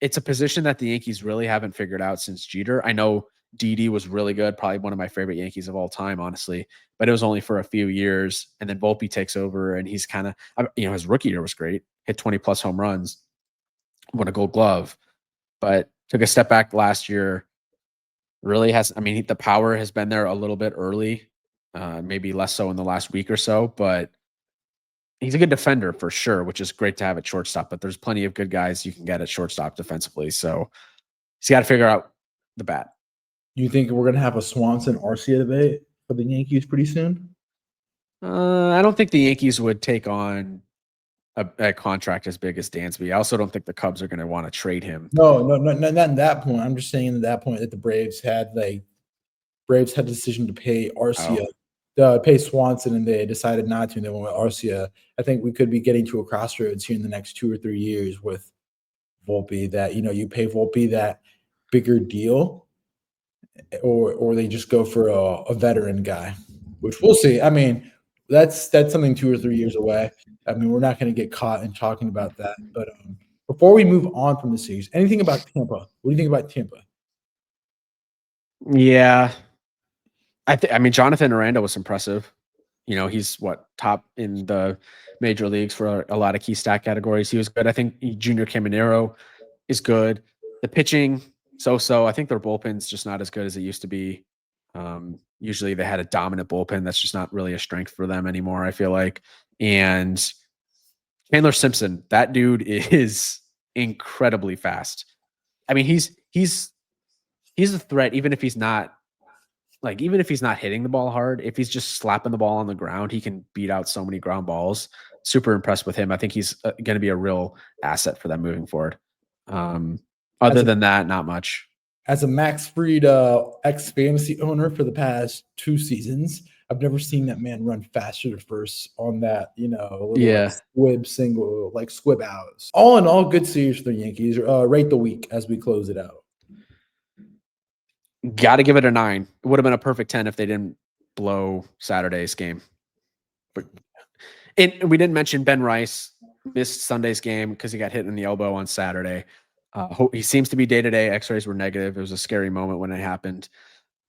It's a position that the Yankees really haven't figured out since Jeter. I know Didi was really good, probably one of my favorite Yankees of all time, honestly, but it was only for a few years. And then Volpe takes over, and he's kind of, his rookie year was great, hit 20+ home runs, won a Gold Glove, but took a step back last year. Really has, the power has been there a little bit early, maybe less so in the last week or so, but he's a good defender for sure, which is great to have at shortstop, but there's plenty of good guys you can get at shortstop defensively. So he's got to figure out the bat. You think we're going to have a Swanson Arcia debate for the Yankees pretty soon? I don't think the Yankees would take on a contract as big as Dansby. I also don't think the Cubs are going to want to trade him. No, not in that point. I'm just saying at that point that the Braves had the decision to pay Arcia. Pay Swanson, and they decided not to, and they went with Arcia. I think we could be getting to a crossroads here in the next 2 or 3 years with Volpe, that you pay Volpe that bigger deal, or they just go for a veteran guy, which we'll see. I mean, that's something 2 or 3 years away. I mean, we're not going to get caught in talking about that. But before we move on from the series, anything about Tampa? What do you think about Tampa? Yeah. Jonathan Aranda was impressive. He's top in the major leagues for a lot of key stat categories. He was good. I think Junior Caminero is good. The pitching, so. I think their bullpen's just not as good as it used to be. Usually they had a dominant bullpen. That's just not really a strength for them anymore, I feel like. And Chandler Simpson, that dude is incredibly fast. I mean, he's a threat, even if he's not hitting the ball hard. If he's just slapping the ball on the ground, he can beat out so many ground balls. Super impressed with him. I think he's going to be a real asset for them moving forward. Other than that, not much. As a Max Fried ex fantasy owner for the past 2 seasons, I've never seen that man run faster to first on that, little squib outs. All in all, good series for the Yankees. Rate the week as we close it out. Got to give it a 9. It would have been a perfect 10 if they didn't blow Saturday's game. But we didn't mention Ben Rice missed Sunday's game because he got hit in the elbow on Saturday. He seems to be day-to-day. X-rays were negative. It was a scary moment when it happened,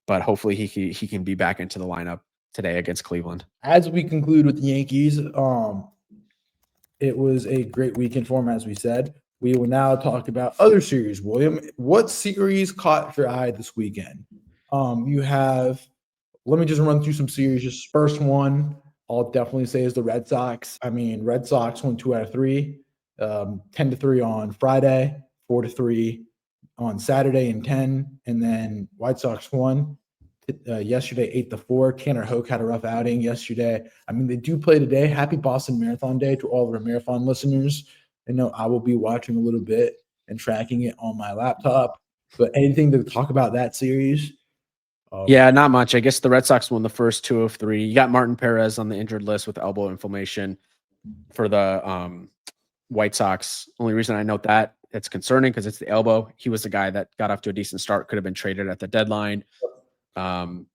but hopefully he can be back into the lineup today against Cleveland. As we conclude with the Yankees, it was a great weekend for him, as we said. We will now talk about other series. William, what series caught your eye this weekend? Let me just run through some series. Just first one, I'll definitely say is the Red Sox. I mean, Red Sox won 2 out of 3, 10-3 on Friday, 4-3 on Saturday in 10, and then White Sox won yesterday 8-4. Tanner Hoke had a rough outing yesterday. I mean, they do play today. Happy Boston Marathon Day to all of our marathon listeners. I know I will be watching a little bit and tracking it on my laptop. But anything to talk about that series? Yeah, not much. I guess the Red Sox won the first 2 of 3. You got Martin Perez on the injured list with elbow inflammation. For the White Sox, only reason I note that it's concerning because it's the elbow. He was the guy that got off to a decent start, could have been traded at the deadline. The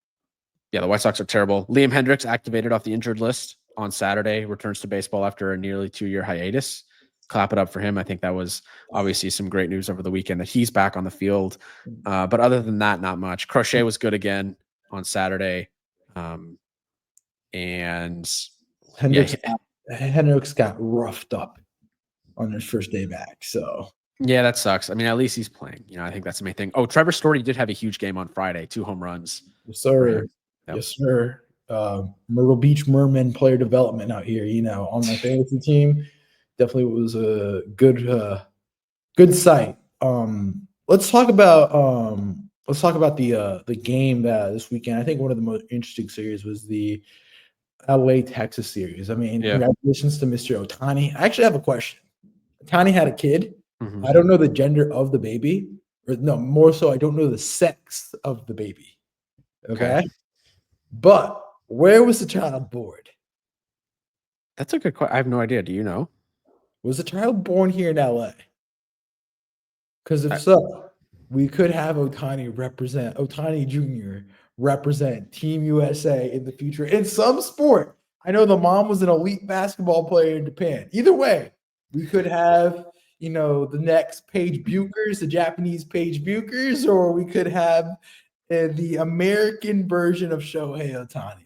White Sox are terrible. Liam Hendricks activated off the injured list on Saturday, returns to baseball after a nearly 2-year hiatus. Clap it up for him. I think that was obviously some great news over the weekend that he's back on the field. But other than that, not much. Crochet was good again on Saturday. And Hendricks got roughed up on his first day back. So yeah, that sucks. I mean, at least he's playing. I think that's the main thing. Oh, Trevor Story did have a huge game on Friday, 2 home runs. Yes, sir. Yep. Yes, sir. Myrtle Beach Merman player development out here, on my fantasy team. Definitely was a good sight. Let's talk about the game that this weekend. I think one of the most interesting series was the LA Texas series. I mean, Congratulations to Mr. Ohtani. I actually have a question. Ohtani had a kid. Mm-hmm. I don't know the gender of the baby, or no, more so, I don't know the sex of the baby. Okay. But where was the child born? That's a good question. I have no idea. Do you know? Was the child born here in LA? Because if so, we could have Ohtani Jr. represent Team USA in the future in some sport. I know the mom was an elite basketball player in Japan. Either way, we could have, the next Paige Buchers, the Japanese Paige Buchers, or we could have the American version of Shohei Ohtani.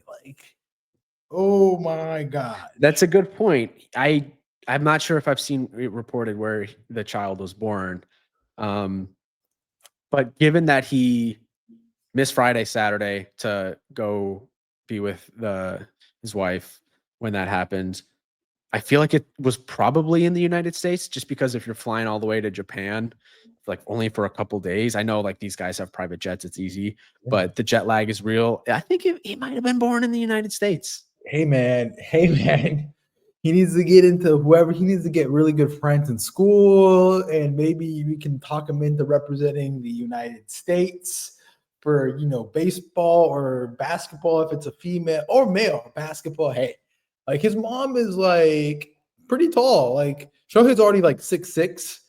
Oh my God. That's a good point. I'm not sure if I've seen it reported where the child was born. But given that he missed Friday, Saturday to go be with his wife when that happened, I feel like it was probably in the United States, just because if you're flying all the way to Japan, only for a couple days, I know these guys have private jets, it's easy, but the jet lag is real. I think he might have been born in the United States. Hey man, he needs to get into whoever. He needs to get really good friends in school, and maybe we can talk him into representing the United States for baseball or basketball if it's a female or male basketball. Hey, his mom is pretty tall. Shohei's already 6'6",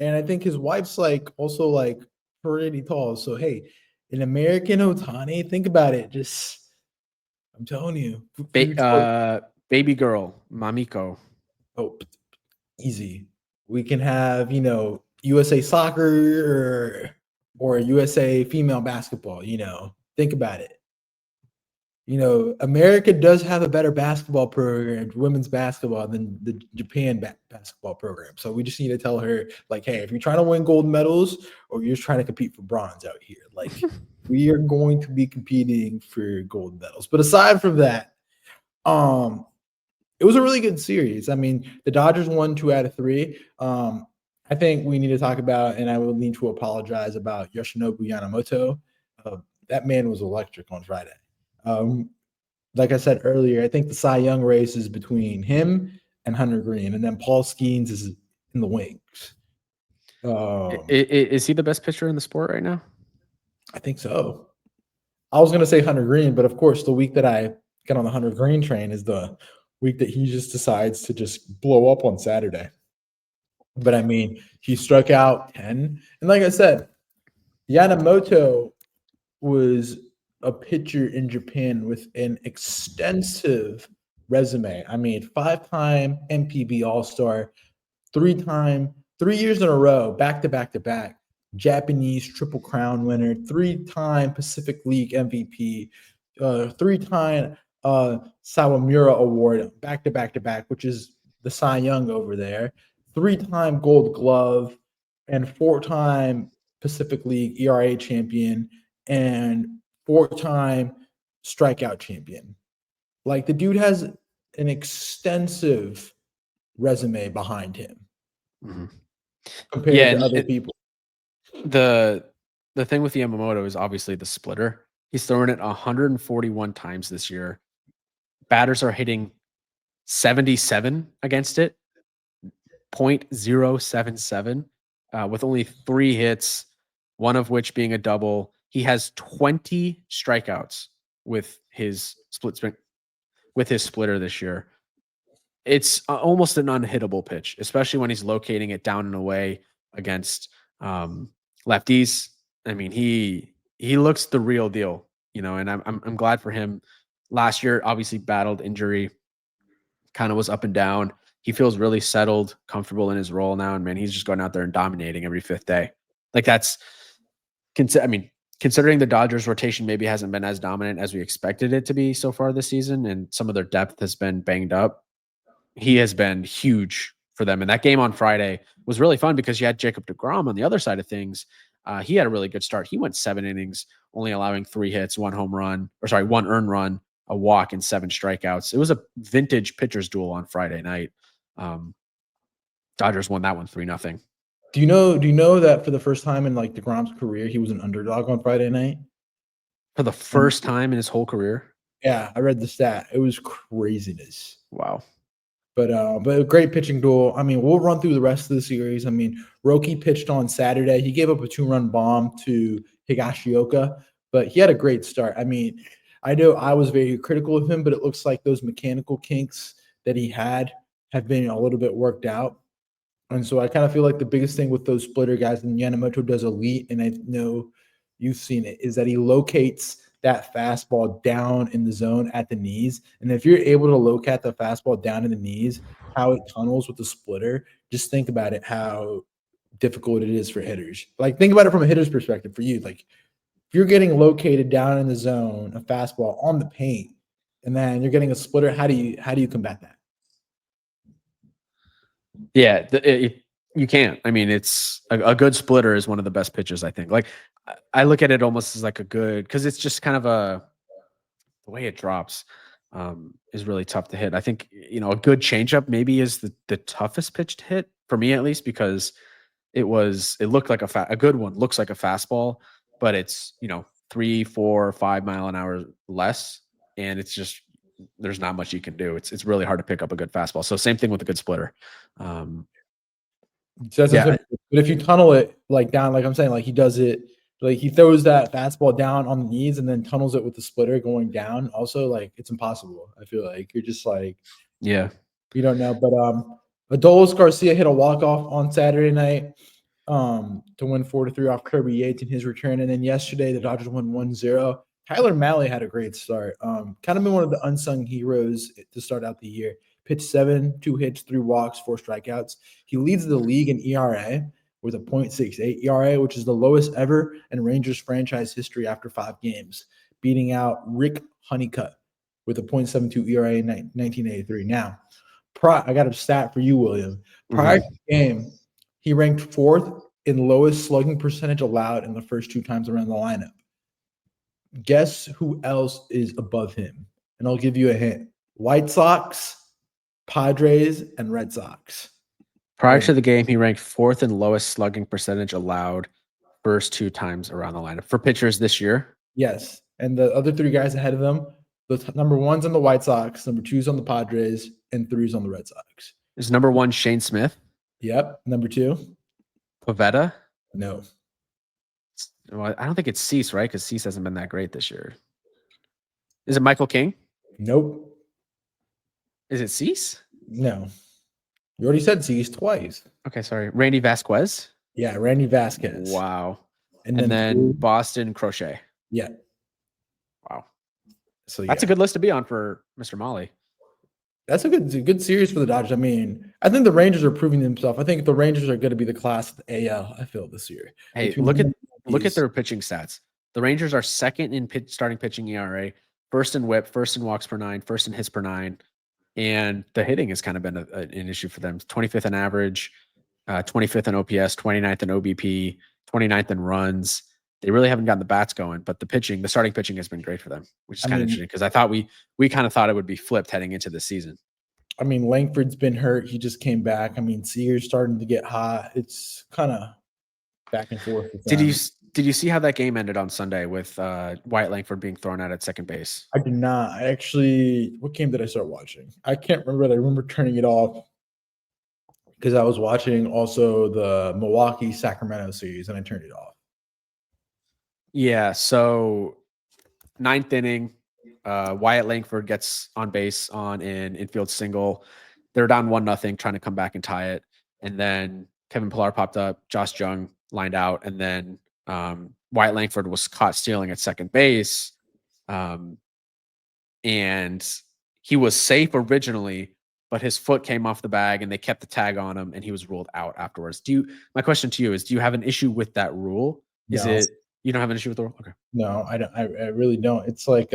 and I think his wife's also pretty tall. So hey, an American Ohtani, think about it. I'm telling you, baby girl, Mamiko. Oh, easy. We can have, USA soccer or USA female basketball, think about it. America does have a better basketball program, women's basketball, than the Japan basketball program. So we just need to tell her, like, hey, if you're trying to win gold medals or you're just trying to compete for bronze out here, like, we are going to be competing for gold medals. But aside from that, it was a really good series. I mean, the Dodgers won 2 out of 3. I think we need to talk about, and I will need to apologize about Yoshinobu Yamamoto. That man was electric on Friday. Like I said earlier, I think the Cy Young race is between him and Hunter Green, and then Paul Skeens is in the wings. Is he the best pitcher in the sport right now? I think so. I was going to say Hunter Green, but of course, the week that I get on the Hunter Green train is the week that he just decides to just blow up on Saturday. But I mean, he struck out 10. And like I said, Yamamoto was a pitcher in Japan with an extensive resume. I mean, 5-time MPB All-Star, 3 years in a row, back-to-back-to-back, Japanese Triple Crown winner, 3-time Pacific League MVP, 3-time Sawamura Award, back-to-back-to-back, which is the Cy Young over there, 3-time Gold Glove, and 4-time Pacific League ERA champion, and 4-time strikeout champion. Like, the dude has an extensive resume behind him compared to other people. The thing with Yamamoto is obviously the splitter. He's thrown it 141 times this year. Batters are hitting 77 against it, 0.077, with only 3 hits, one of which being a double. He has 20 strikeouts with his splitter this year. It's almost an unhittable pitch, especially when he's locating it down and away against lefties. I mean, he looks the real deal, and I'm glad for him. Last year, obviously battled injury, kind of was up and down. He feels really settled, comfortable in his role now, and man, he's just going out there and dominating every 5th day. Like, that's, considering the Dodgers rotation maybe hasn't been as dominant as we expected it to be so far this season, and some of their depth has been banged up, he has been huge for them. And that game on Friday was really fun because you had Jacob deGrom on the other side of things. He had a really good start. He went 7 innings, only allowing 3 hits, 1 earned run, a walk, and 7 strikeouts. It was a vintage pitcher's duel on Friday night. Dodgers won that one 3-0. Do you know that for the first time in like deGrom's career, he was an underdog on Friday night? For the first time in his whole career? Yeah, I read the stat. It was craziness. Wow. But a great pitching duel. I mean, we'll run through the rest of the series. I mean, Roki pitched on Saturday. He gave up a 2-run bomb to Higashioka, but he had a great start. I mean, I know I was very critical of him, but it looks like those mechanical kinks that he had have been a little bit worked out. And so I kind of feel like the biggest thing with those splitter guys, and Yamamoto does elite, and I know you've seen it, is that he locates that fastball down in the zone at the knees. And if you're able to locate the fastball down in the knees, how it tunnels with the splitter, just think about it, how difficult it is for hitters. Like, think about it from a hitter's perspective for you. Like, if you're getting located down in the zone, a fastball on the paint, and then you're getting a splitter, how do you combat that? Yeah, you can't. I mean, it's a good splitter is one of the best pitches, I think. Like, I look at it almost as like a good, because it's just kind of the way it drops is really tough to hit. I think, a good changeup maybe is the toughest pitch to hit for me, at least, because it looked like a good one looks like a fastball, but it's 3, 4, 5 mile an hour less, and it's just, there's not much you can do. It's really hard to pick up a good fastball. So same thing with a good splitter. But if you tunnel it like down, like I'm saying, like he does it, like he throws that fastball down on the knees and then tunnels it with the splitter going down. Also, like, it's impossible. I feel like you're just like, yeah, you don't know. But Adolis Garcia hit a walk-off on Saturday night to win 4-3 off Kirby Yates in his return. And then yesterday, the Dodgers won 1-0. Tyler Mahle had a great start. Kind of been one of the unsung heroes to start out the year. Pitched 7, 2 hits, 3 walks, 4 strikeouts. He leads the league in ERA with a .68 ERA, which is the lowest ever in Rangers franchise history after 5 games. beating out Rick Honeycutt with a .72 ERA in 1983. Now, I got a stat for you, William. Prior to the game, he ranked 4th in lowest slugging percentage allowed in the first 2 times around the lineup. Guess who else is above him? And I'll give you a hint. White Sox, Padres, and Red Sox. Prior to the game, he ranked 4th in lowest slugging percentage allowed first 2 times around the lineup for pitchers this year. Yes. And the other 3 guys ahead of them, the number 1's on the White Sox, number 2's on the Padres, and 3's on the Red Sox. Is number 1 Shane Smith? Yep. Number 2? Pavetta? No. Well, I don't think it's Cease, right? Because Cease hasn't been that great this year. Is it Michael King? Nope. Is it Cease? No. You already said Cease twice. Okay, sorry. Randy Vasquez? Yeah, Randy Vasquez. Wow. And then Boston Crochet. Yeah. Wow. So that's a good list to be on for Mr. Molly. That's a good series for the Dodgers. I mean, I think the Rangers are proving themselves. I think the Rangers are going to be the class of the AL, I feel, this year. Hey, look at their pitching stats. The Rangers are 2nd in starting pitching ERA, 1st in WHIP, 1st in walks per 9, 1st in hits per 9. And the hitting has kind of been an issue for them. 25th in average, 25th in OPS, 29th in OBP, 29th in runs. They really haven't gotten the bats going, but the starting pitching has been great for them, which is kind of interesting because I thought we kind of thought it would be flipped heading into the season. I mean, Langford's been hurt. He just came back. I mean, Seager's starting to get hot. It's kind of back and forth. Did you see how that game ended on Sunday with Wyatt Langford being thrown out at second base? I did not. What game did I start watching? I can't remember. I remember turning it off because I was watching also the Milwaukee-Sacramento series, and I turned it off. Yeah, so 9th inning, Wyatt Langford gets on base on an infield single. They're down 1-0, trying to come back and tie it. And then Kevin Pillar popped up, Josh Jung lined out, and then Wyatt Langford was caught stealing at second base. And he was safe originally, but his foot came off the bag and they kept the tag on him and he was ruled out afterwards. My question to you is, do you have an issue with that rule? You don't have an issue with the rule? Okay. No, I don't. I really don't. It's like,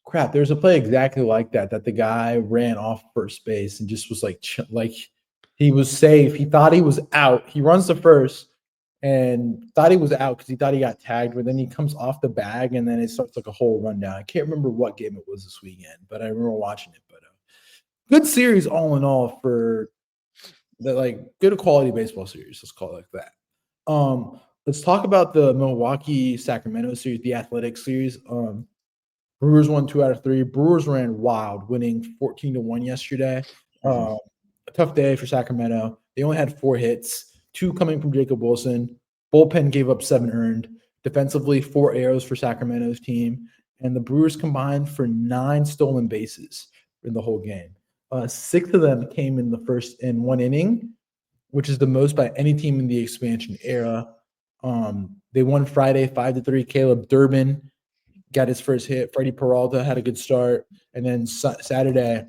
crap. There's a play exactly like that the guy ran off first base and just was like he was safe. He thought he was out. He runs to first and thought he was out because he thought he got tagged, but then he comes off the bag and then it starts like a whole rundown. I can't remember what game it was this weekend, but I remember watching it. But good series all in all for the good quality baseball series. Let's call it like that. Let's talk about the Milwaukee-Sacramento series, the Athletic series. Brewers won 2 out of 3. Brewers ran wild, winning 14-1 yesterday. A tough day for Sacramento. They only had 4 hits, 2 coming from Jacob Wilson. Bullpen gave up 7 earned. Defensively, 4 errors for Sacramento's team. And the Brewers combined for 9 stolen bases in the whole game. 6 of them came in in 1 inning, which is the most by any team in the expansion era. They won Friday 5-3. Caleb Durbin got his first hit. Freddie Peralta had a good start. And then Saturday,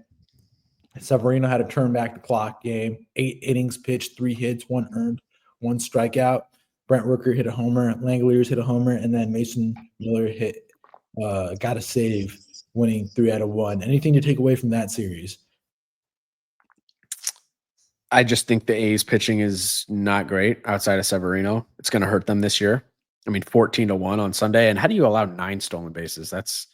Severino had to turn back the clock game. 8 innings pitched, 3 hits, 1 earned, 1 strikeout. Brent Rooker hit a homer. Langoliers hit a homer. And then Mason Miller got a save, winning 3 out of 1. Anything to take away from that series? I just think the A's pitching is not great outside of Severino. It's going to hurt them this year. I mean, 14-1 on Sunday. And how do you allow 9 stolen bases? That's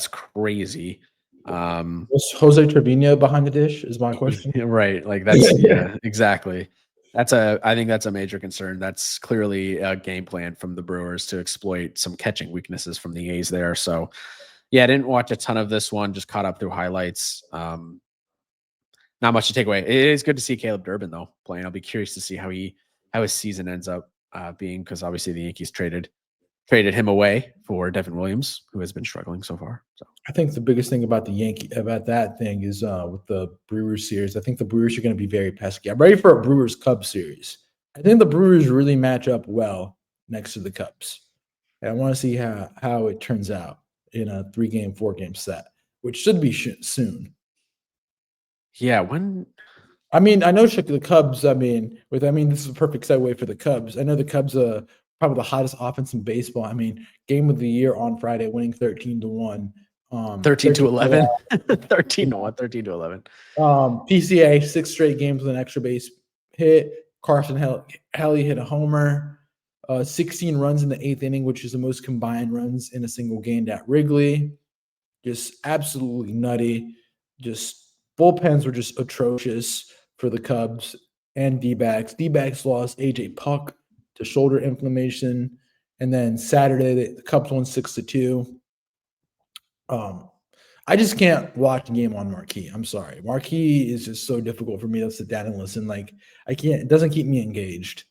crazy. Was Jose Trevino behind the dish is my question. Right. Like that's, yeah, exactly. I think that's a major concern. That's clearly a game plan from the Brewers to exploit some catching weaknesses from the A's there. So yeah, I didn't watch a ton of this one, just caught up through highlights. Not much to take away. It is good to see Caleb Durbin though playing. I'll be curious to see how his season ends up being, because obviously the Yankees traded him away for Devin Williams, who has been struggling so far. So I think the biggest thing about that thing is with the Brewers series, I think the Brewers are going to be very pesky. I'm ready for a Brewers Cubs series. I think the Brewers really match up well next to the Cubs. And I want to see how it turns out in a 3-game, 4-game set, which should be soon. Yeah, when I know the Cubs. This is a perfect segue for the Cubs. I know the Cubs probably the hottest offense in baseball. I mean, game of the year on Friday, winning 13-1. 13-11. 13-1, 13-11. PCA, 6 straight games with an extra base hit. Carson Helly hit a homer. 16 runs in the 8th inning, which is the most combined runs in a single game at Wrigley. Just absolutely nutty. Just bullpens were just atrocious for the Cubs and D-backs. D-backs lost AJ Puck to shoulder inflammation. And then Saturday, the Cubs won 6-2. I just can't watch the game on Marquee. I'm sorry. Marquee is just so difficult for me to sit down and listen. Like, I can't, it doesn't keep me engaged.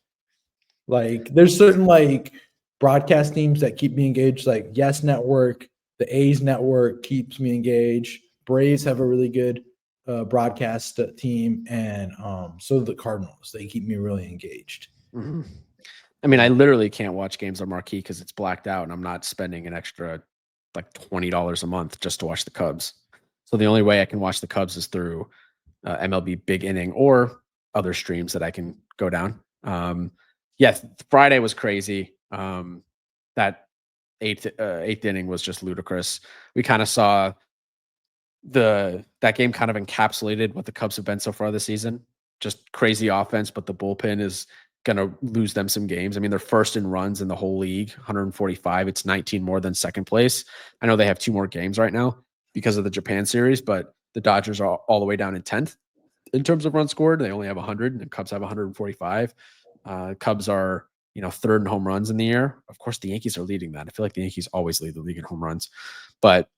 Like, there's certain like broadcast teams that keep me engaged, like Yes Network, the A's Network keeps me engaged. Braves have a really good broadcast team, and so do the Cardinals. They keep me really engaged. Mm-hmm. I mean, I literally can't watch games on Marquee because it's blacked out, and I'm not spending an extra like $20 a month just to watch the Cubs. So the only way I can watch the Cubs is through MLB Big Inning or other streams that I can go down. Friday was crazy. That eighth inning was just ludicrous. We kind of saw that game kind of encapsulated what the Cubs have been so far this season. Just crazy offense, but the bullpen is going to lose them some games. I mean, they're first in runs in the whole league, 145. It's 19 more than second place. I know they have 2 more games right now because of the Japan series, but the Dodgers are all the way down in 10th in terms of runs scored. They only have 100, and the Cubs have 145. Cubs are, 3rd in home runs in the year. Of course, the Yankees are leading that. I feel like the Yankees always lead the league in home runs, but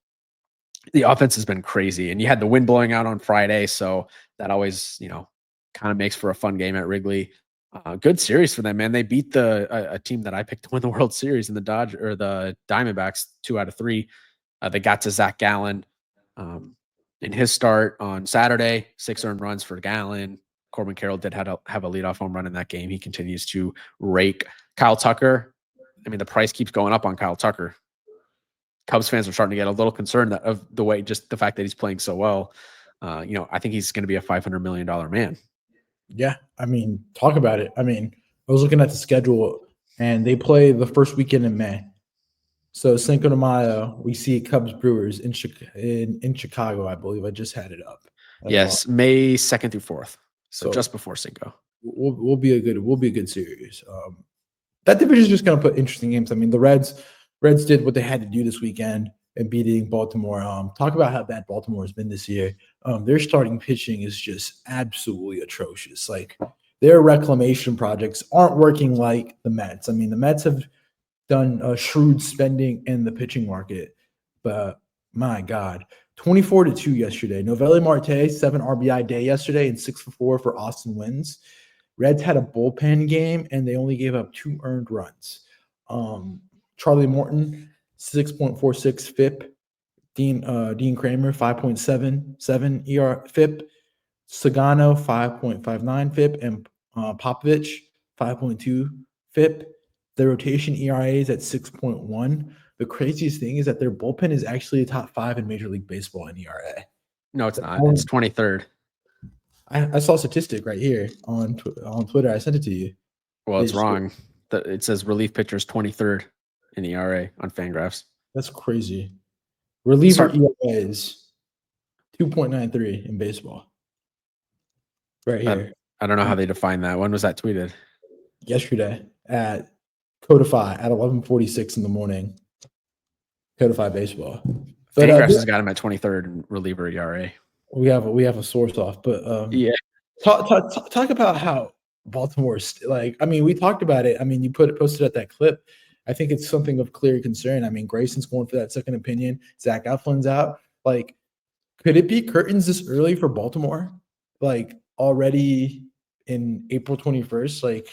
the offense has been crazy. And you had the wind blowing out on Friday, so that always, kind of makes for a fun game at Wrigley. Good series for them, man. They beat a team that I picked to win the World Series in the the Diamondbacks 2 out of 3. They got to Zach Gallen in his start on Saturday, 6 earned runs for Gallen. Corbin Carroll did have a leadoff home run in that game. He continues to rake. Kyle Tucker, I mean, the price keeps going up on Kyle Tucker. Cubs fans are starting to get a little concerned of the fact that he's playing so well. I think he's going to be a $500 million man. Yeah, I mean, talk about it. I mean, I was looking at the schedule, and they play the first weekend in May. So Cinco de Mayo, we see Cubs Brewers in Chicago, I believe. I just had it up. Yes, May 2nd through 4th. So just before Cinco. We'll be a good series. That division is just going to put interesting games. I mean, the Reds did what they had to do this weekend and beating Baltimore. Talk about how bad Baltimore has been this year. Their starting pitching is just absolutely atrocious. Like, their reclamation projects aren't working like the Mets. I mean, the Mets have done shrewd spending in the pitching market, but my God, 24-2 yesterday. Novelli Marte, 7 RBI day yesterday and 6 for 4 for Austin Wins. Reds had a bullpen game, and they only gave up 2 earned runs. Charlie Morton, 6.46 FIP. Dean Kramer, 5.77 FIP. Sagano, 5.59 FIP. And Popovich, 5.2 FIP. The rotation ERA is at 6.1. The craziest thing is that their bullpen is actually top 5 in Major League Baseball in ERA. No, it's not. It's 23rd. I saw a statistic right here on Twitter. I sent it to you. Well, it's wrong. It says relief pitchers 23rd in ERA on Fangraphs. That's crazy. Reliever ERA is 2.93 in baseball. Right here. I don't know how they define that. When was that tweeted? Yesterday at Codify at 11:46 in the morning. Codify baseball. Fangraphs has got him at 23rd in reliever ERA. We have a source off, but yeah. Talk about how Baltimore's like. I mean, we talked about it. I mean, you posted at that clip. I think it's something of clear concern. I mean, Grayson's going for that second opinion. Zach Eflin's out. Like, could it be curtains this early for Baltimore? Like, already in April 21st? Like,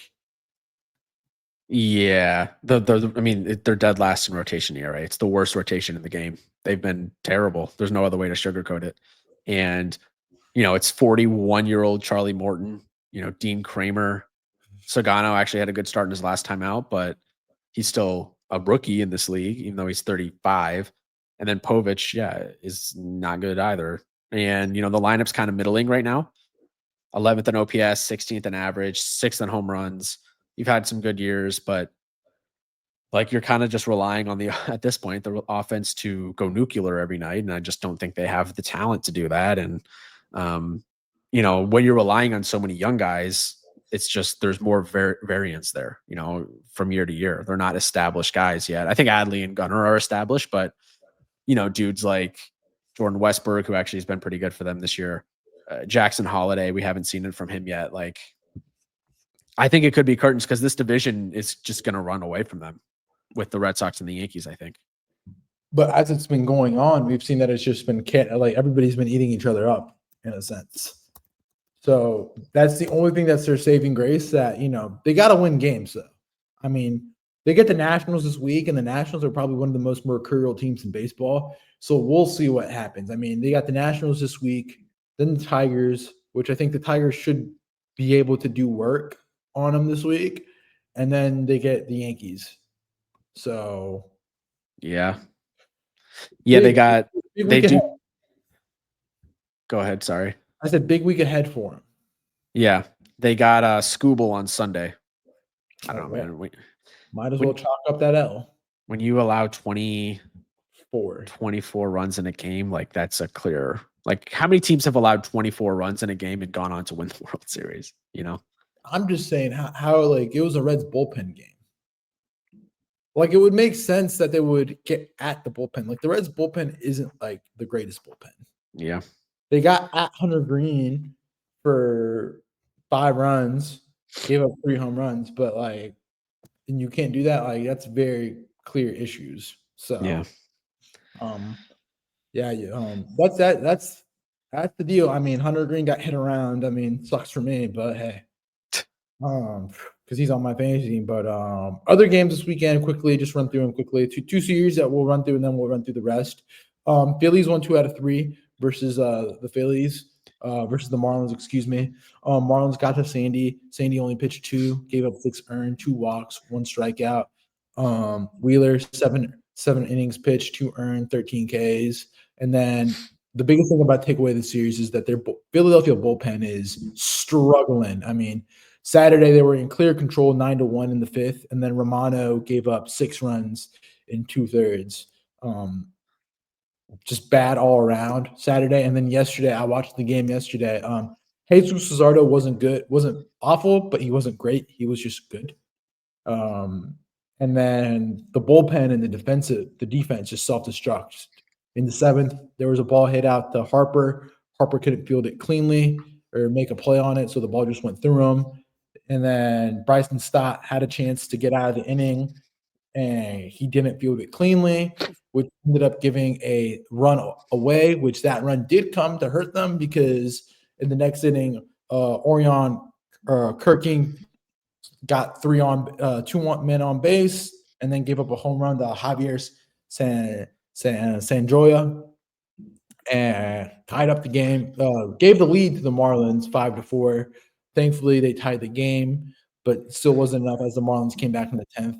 yeah. I mean, they're dead last in rotation ERA. It's the worst rotation in the game. They've been terrible. There's no other way to sugarcoat it. And, it's 41-year-old Charlie Morton, Dean Kramer. Sagano actually had a good start in his last time out, but he's still a rookie in this league, even though he's 35. And then Povich, is not good either. And, the lineup's kind of middling right now. 11th in OPS, 16th in average, 6th in home runs. You've had some good years, but like you're kind of just relying on at this point, the offense to go nuclear every night. And I just don't think they have the talent to do that. And, when you're relying on so many young guys, it's just, there's more variance there, from year to year. They're not established guys yet. I think Adley and Gunnar are established, but, dudes like Jordan Westberg, who actually has been pretty good for them this year, Jackson Holiday, we haven't seen it from him yet. Like, I think it could be curtains because this division is just going to run away from them with the Red Sox and the Yankees, I think. But as it's been going on, we've seen that it's just been like everybody's been eating each other up in a sense. So that's the only thing that's their saving grace, that, they got to win games, though. I mean, they get the Nationals this week, and the Nationals are probably one of the most mercurial teams in baseball. So we'll see what happens. I mean, they got the Nationals this week, then the Tigers, which I think the Tigers should be able to do work on them this week. And then they get the Yankees. So, yeah, they do. Go ahead. Sorry. I said big week ahead for them. Yeah, they got Scooble on Sunday. I don't know, man. Might as well chalk up that L. When you allow 24 runs in a game, like that's a clear. Like, how many teams have allowed 24 runs in a game and gone on to win the World Series? I'm just saying how like it was a Reds bullpen game. Like, it would make sense that they would get at the bullpen. Like, the Reds bullpen isn't like the greatest bullpen. Yeah. They got at Hunter Green for 5 runs, gave up 3 home runs, but like, and you can't do that. Like, that's very clear issues. So, yeah. That's the deal. I mean, Hunter Green got hit around. I mean, sucks for me, but hey, because he's on my fantasy team. But other games this weekend, quickly, just run through them quickly. Two series that we'll run through, and then we'll run through the rest. Phillies won 2 out of 3 versus the Phillies. Versus the Marlins, excuse me. Marlins got to Sandy. Sandy only pitched 2, gave up 6 earned, 2 walks, 1 strikeout. Wheeler, 7 innings pitched, 2 earned, 13 Ks. And then the biggest thing about takeaway the series is that their Philadelphia bullpen is struggling. I mean, Saturday they were in clear control, 9-1 in the 5th, and then Romano gave up 6 runs in 2/3. Just bad all around Saturday. And then yesterday, I watched the game yesterday. Jesus Luzardo wasn't good, wasn't awful, but he wasn't great. He was just good. And then the bullpen and the defense just self-destruct. In the 7th, there was a ball hit out to Harper. Harper couldn't field it cleanly or make a play on it, so the ball just went through him. And then Bryson Stott had a chance to get out of the inning, and he didn't field it cleanly, which ended up giving a run away, which that run did come to hurt them because in the next inning, Orion Kirking got 2 men on base and then gave up a home run to Javier Sanjoya and tied up the game, gave the lead to the Marlins 5-4. Thankfully, they tied the game, but still wasn't enough as the Marlins came back in the 10th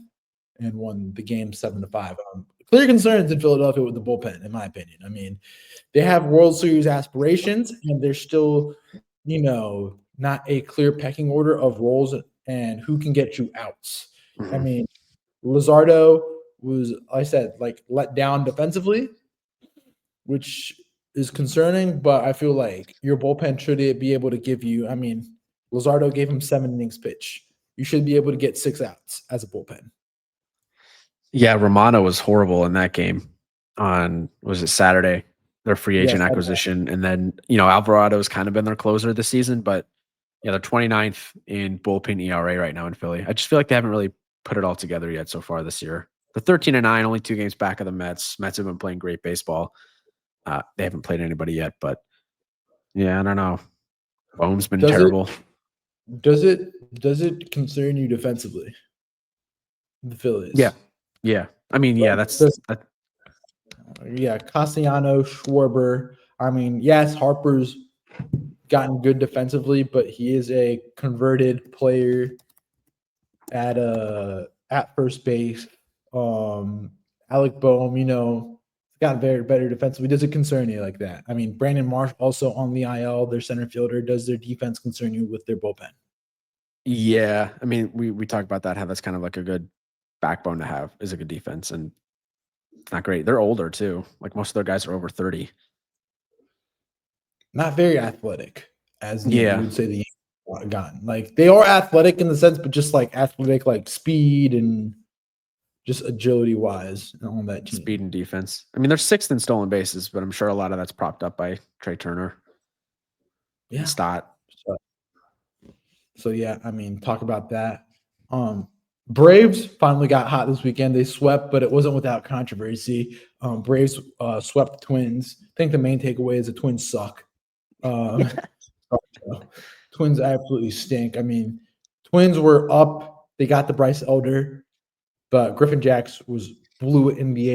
and won the game 7-5. Clear concerns in Philadelphia with the bullpen, in my opinion. I mean, they have World Series aspirations, and they're still, not a clear pecking order of roles and who can get you outs. Mm-hmm. I mean, Luzardo was, like I said, like let down defensively, which is concerning, but I feel like your bullpen should be able to give you, I mean, Luzardo gave him 7 innings pitch. You should be able to get 6 outs as a bullpen. Yeah, Romano was horrible in that game on, was it Saturday, their free agent acquisition. And then, Alvarado's kind of been their closer this season, but they're 29th in bullpen ERA right now in Philly. I just feel like they haven't really put it all together yet so far this year. They're 13-9, only 2 games back of the Mets. Mets have been playing great baseball. They haven't played anybody yet, but yeah, I don't know. Bohm's been terrible. Does it concern you defensively? The Phillies. Yeah. I mean, that's Castellano, Schwarber. I mean, yes, Harper's gotten good defensively, but he is a converted player at first base. Alec Boehm, got better defensively. Does it concern you like that? I mean, Brandon Marsh also on the IL, their center fielder. Does their defense concern you with their bullpen? Yeah, I mean, we talked about that, how that's kind of like a good backbone to have is a good defense, and not great. They're older too. Like most of their guys are over 30. Not very athletic, as you Yeah. would say the Yankees gotten. Like they are athletic in the sense, but just like athletic, like speed and just agility wise on that team. Speed and defense. I mean, they're 6th in stolen bases, but I'm sure a lot of that's propped up by Trey Turner. Yeah. Stott. So yeah, I mean, talk about that. Braves finally got hot this weekend. They swept, but it wasn't without controversy. Braves swept the Twins. I think the main takeaway is the Twins suck. Twins absolutely stink. I mean, Twins were up. They got the Bryce Elder, but Griffin Jacks blew it in the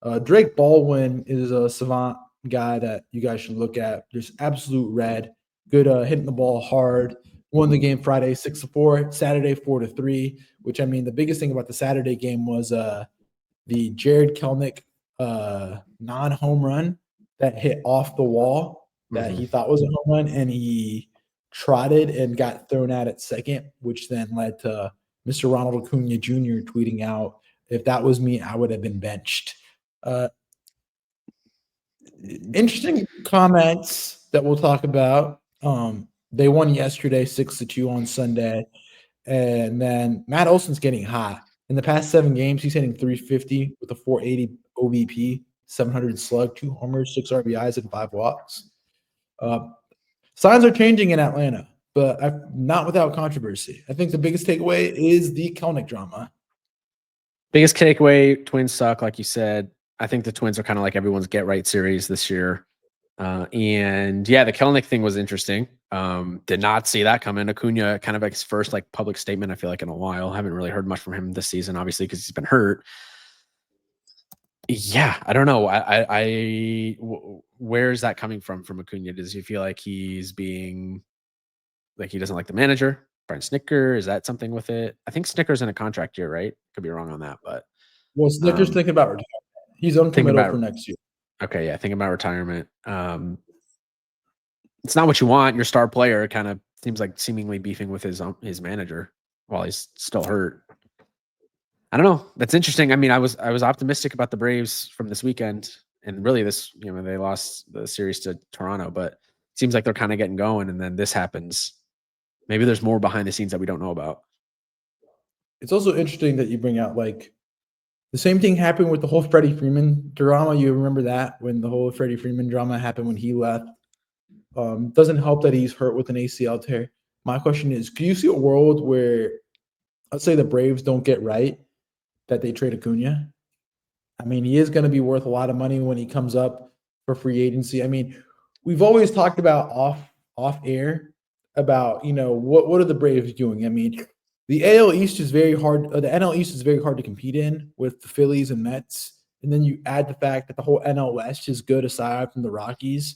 8th. Drake Baldwin is a savant guy that you guys should look at. Just absolute red. Good hitting the ball hard. Won the game Friday 6-4, Saturday 4-3. Which I mean, the biggest thing about the Saturday game was the Jared Kelenic non-home run that hit off the wall that he thought was a home run, and he trotted and got thrown out at second, which then led to Mr. Ronald Acuña Jr. tweeting out, "If that was me, I would have been benched." Interesting comments that we'll talk about. They won yesterday 6-2 on Sunday. And then Matt Olson's getting hot. In the past 7 games, he's hitting 350 with a 480 OBP, 700 slug, 2 homers, 6 RBIs, and 5 walks. Signs are changing in Atlanta, but not without controversy. I think the biggest takeaway is the Kelenic drama. Biggest takeaway, Twins suck, like you said. I think the Twins are kind of like everyone's get-right series this year. And yeah, the Kelenic thing was interesting. Did not see that coming. Acuna kind of like his first like public statement, I feel like, in a while. Haven't really heard much from him this season, obviously, because he's been hurt. Yeah, I don't know. Where is that coming from Acuna? Does he feel like he's being like he doesn't like the manager, Brian Snitker? Is that something with it? I think Snitker's in a contract year, right? Could be wrong on that, but Snitker's thinking about retirement. He's uncommittal for next year. Okay, yeah, thinking about retirement. It's not what you want. Your star player kind of seems like seemingly beefing with his manager while he's still hurt. I don't know. That's interesting. I mean, I was optimistic about the Braves from this weekend, and really this, they lost the series to Toronto, but it seems like they're kind of getting going, and then this happens. Maybe there's more behind the scenes that we don't know about. It's also interesting that you bring out like the same thing happened with the whole Freddie Freeman drama. You remember that when the whole Freddie Freeman drama happened when he left. Doesn't help that he's hurt with an ACL tear. My question is, can you see a world where, let's say the Braves don't get right, that they trade Acuna? I mean, he is going to be worth a lot of money when he comes up for free agency. I mean, we've always talked about off air about, what are the Braves doing? I mean, the AL East is very hard. The NL East is very hard to compete in with the Phillies and Mets. And then you add the fact that the whole NL West is good aside from the Rockies.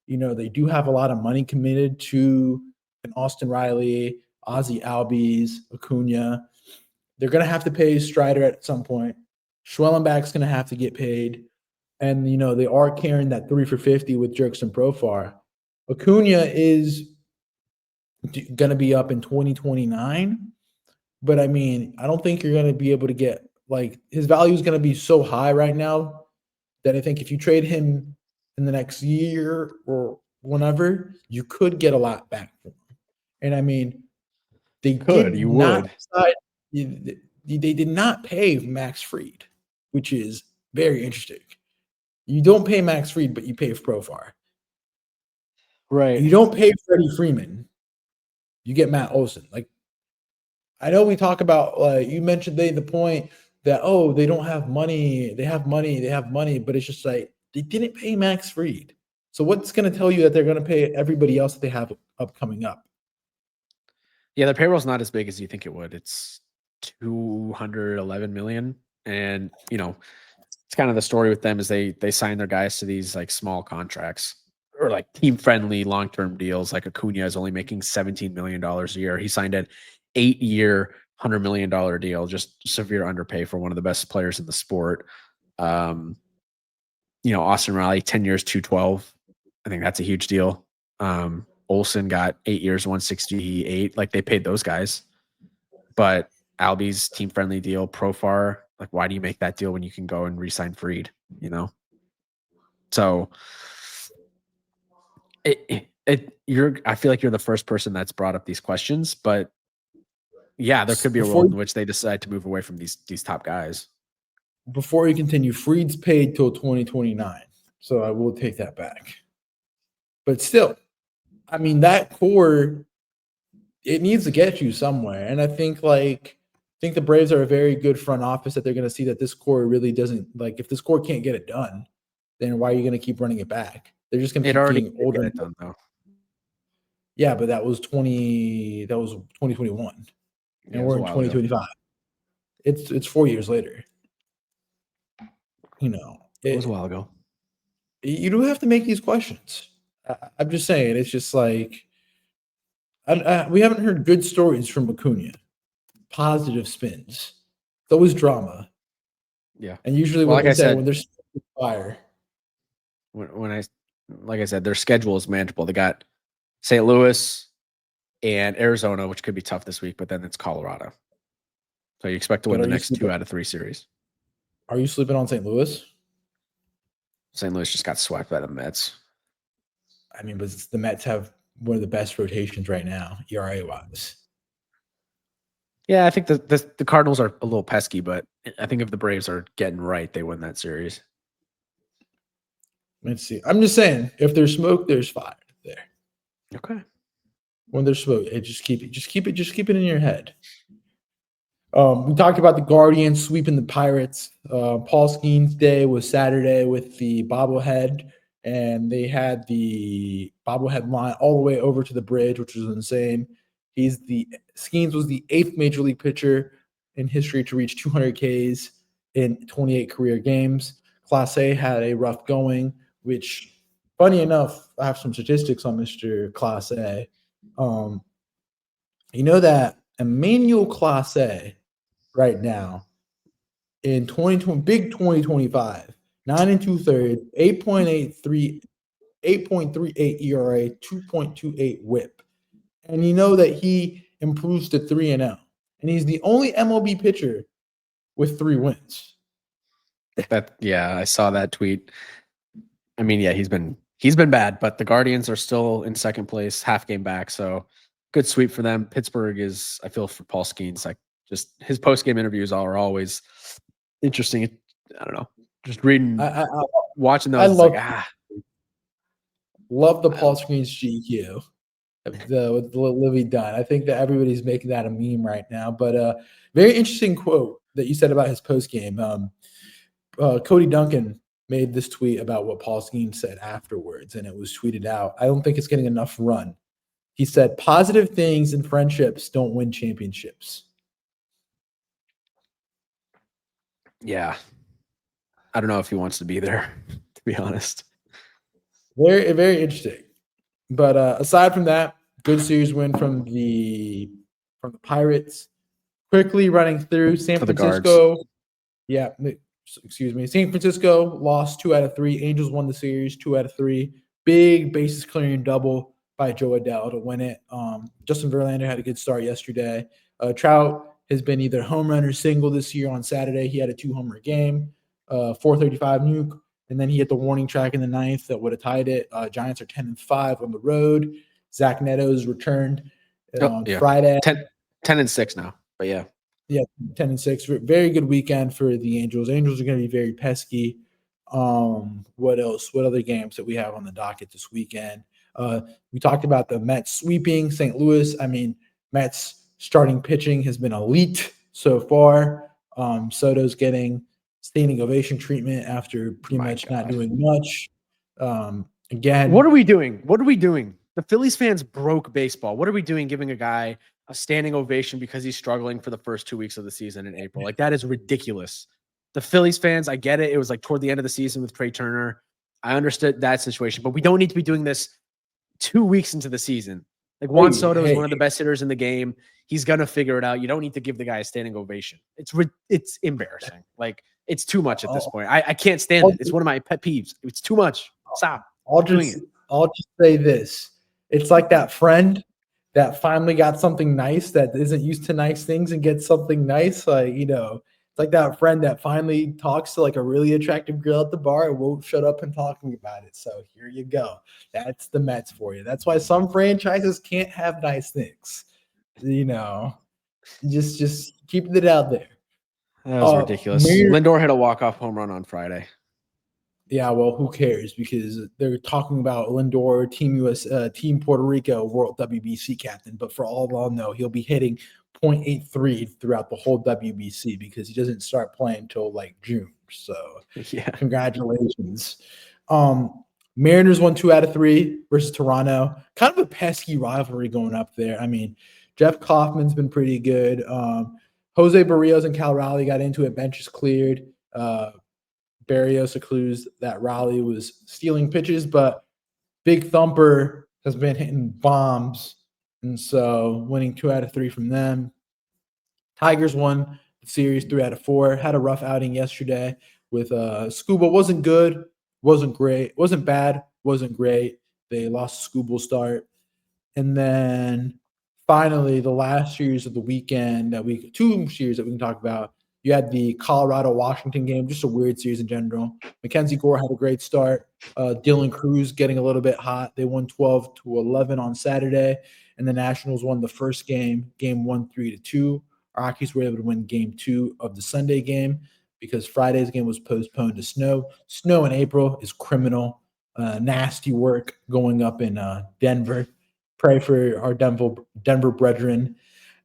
They do have a lot of money committed to an Austin Riley, Ozzie Albies, Acuna. They're going to have to pay Strider at some point. Schwellenbach's going to have to get paid. And, they are carrying that 3 for 50 with Jerkson Profar. Acuna is going to be up in 2029. But, I mean, I don't think you're going to be able to get – like, his value is going to be so high right now that I think if you trade him in the next year or whenever, you could get a lot back from him. And, I mean, they did not pay Max Fried, which is very interesting. You don't pay Max Fried, but you pay Profar. Right. You don't pay Freddie Freeman. You get Matt Olson. Like, I know we talk about, you mentioned the point that, they don't have money. They have money. But it's just like, they didn't pay Max Fried. So what's going to tell you that they're going to pay everybody else that they have coming up? Yeah, their payroll's not as big as you think it would. It's $211 million. And, it's kind of the story with them is they sign their guys to these like small contracts or like team-friendly long-term deals. Like Acuna is only making $17 million a year. He signed an 8-year, $100 million deal, just severe underpay for one of the best players in the sport. Austin Riley, 10 years, 212. I think that's a huge deal. Olson got 8 years, 168. Like they paid those guys. But Albie's team-friendly deal, Profar. Like, why do you make that deal when you can go and re-sign Fried? You know, so I feel like you're the first person that's brought up these questions, but yeah, there could be a world in which they decide to move away from these top guys. Before you continue, Fried's paid till 2029, so I will take that back. But still, I mean, that core, it needs to get you somewhere. And I think the Braves are a very good front office that they're going to see that this core really doesn't, like, if this core can't get it done, then why are you going to keep running it back? They're just going to keep getting older. Get it done, though. Yeah, but that was 2021. And we're in 2025. It's 4 years later. You know, it was a while ago. You do have to make these questions. I'm just saying, it's just like we haven't heard good stories from Acuna, positive spins. It's always drama. Yeah, and usually, like I said, when there's fire, like I said, their schedule is manageable. They got St. Louis and Arizona, which could be tough this week, but then it's Colorado. So you expect to win the next 2 out of 3 series. Are you sleeping on St. Louis? St. Louis just got swept by the Mets. I mean, but the Mets have one of the best rotations right now, ERA-wise. Yeah, I think the Cardinals are a little pesky, but I think if the Braves are getting right, they win that series. Let's see. I'm just saying, if there's smoke, there's fire there. Okay. When there's smoke, just keep it in your head. We talked about the Guardians sweeping the Pirates. Paul Skeens Day was Saturday with the bobblehead, and they had the bobblehead line all the way over to the bridge, which was insane. Skeens was the 8th major league pitcher in history to reach 200 Ks in 28 career games. Class A had a rough going, which, funny enough, I have some statistics on Mr. Class A. You know that Emmanuel Class A right now in 2020, big 2025, 9 2/3, 8.38 ERA, 2.28 WHIP. And you know that he improves to 3-0. And he's the only MLB pitcher with 3 wins. I saw that tweet. I mean, yeah, he's been bad, but the Guardians are still in second place, half game back. So good sweep for them. Pittsburgh is, I feel for Paul Skeens, like, just his post-game interviews are always interesting. I don't know. Just reading, watching those. Love the Paul Skeens GQ with Livy Dunn. I think that everybody's making that a meme right now. But very interesting quote that you said about his post-game. Cody Duncan made this tweet about what Paul Skeens said afterwards, and it was tweeted out. I don't think it's getting enough run. He said, "Positive things and friendships don't win championships." Yeah. I don't know if he wants to be there, to be honest. Very, very interesting. But aside from that, good series win from the Pirates. Quickly running through San Francisco. Yeah, excuse me. San Francisco lost 2 out of 3. Angels won the series 2 out of 3. Big bases clearing double by Joe Adele to win it. Justin Verlander had a good start yesterday. Trout has been either home run or single this year. On Saturday, he had a 2-homer game, 435 nuke, and then he hit the warning track in the 9th that would have tied it. Giants are 10-5 on the road. Zach Neto's returned on Friday. 10-6 now, but yeah. Yeah, 10-6. Very good weekend for the Angels. Angels are going to be very pesky. What else? What other games that we have on the docket this weekend? We talked about the Mets sweeping St. Louis. I mean, Mets starting pitching has been elite so far. Soto's getting standing ovation treatment after pretty much not doing much. Again, what are we doing? The Phillies fans broke baseball. What are we doing giving a guy a standing ovation because he's struggling for the first 2 weeks of the season in April? Like, that is ridiculous. The Phillies fans, I get it. It was like toward the end of the season with Trey Turner. I understood that situation, but we don't need to be doing this 2 weeks into the season. Like, Juan Soto is one of the best hitters in the game. He's going to figure it out. You don't need to give the guy a standing ovation. It's embarrassing. Like, it's too much at this point. I can't stand it. It's one of my pet peeves. It's too much. Stop. I'll just say this. It's like that friend that finally got something nice that isn't used to nice things and gets something nice. Like, it's like that friend that finally talks to like a really attractive girl at the bar and won't shut up and talking about it. So here you go. That's the Mets for you. That's why some franchises can't have nice things. Just keeping it out there. That was ridiculous. Lindor hit a walk-off home run on Friday. Yeah, well, who cares? Because they're talking about Lindor, Team Puerto Rico, World WBC captain. But for all I'll know, he'll be hitting .83 throughout the whole WBC because he doesn't start playing until like June. So, yeah, congratulations. Mariners won 2 out of 3 versus Toronto. Kind of a pesky rivalry going up there. I mean, Jeff Kaufman's been pretty good. Jose Barrios and Cal Raleigh got into it. Benches cleared. Barrios accused that Raleigh was stealing pitches, but Big Thumper has been hitting bombs, and so winning 2 out of 3 from them. Tigers won the series 3 out of 4. Had a rough outing yesterday with Scuba. Wasn't good, wasn't great, wasn't bad, wasn't great. They lost Scubal start, and then finally the last series of the weekend two series that we can talk about. You had the Colorado-Washington game, just a weird series in general. Mackenzie Gore had a great start. Dylan Cruz getting a little bit hot. They won 12-11 on Saturday, and the Nationals won the first game 1 3-2. Rockies were able to win game 2 of the Sunday game because Friday's game was postponed to snow. Snow in April is criminal. Nasty work going up in Denver. Pray for our Denver brethren.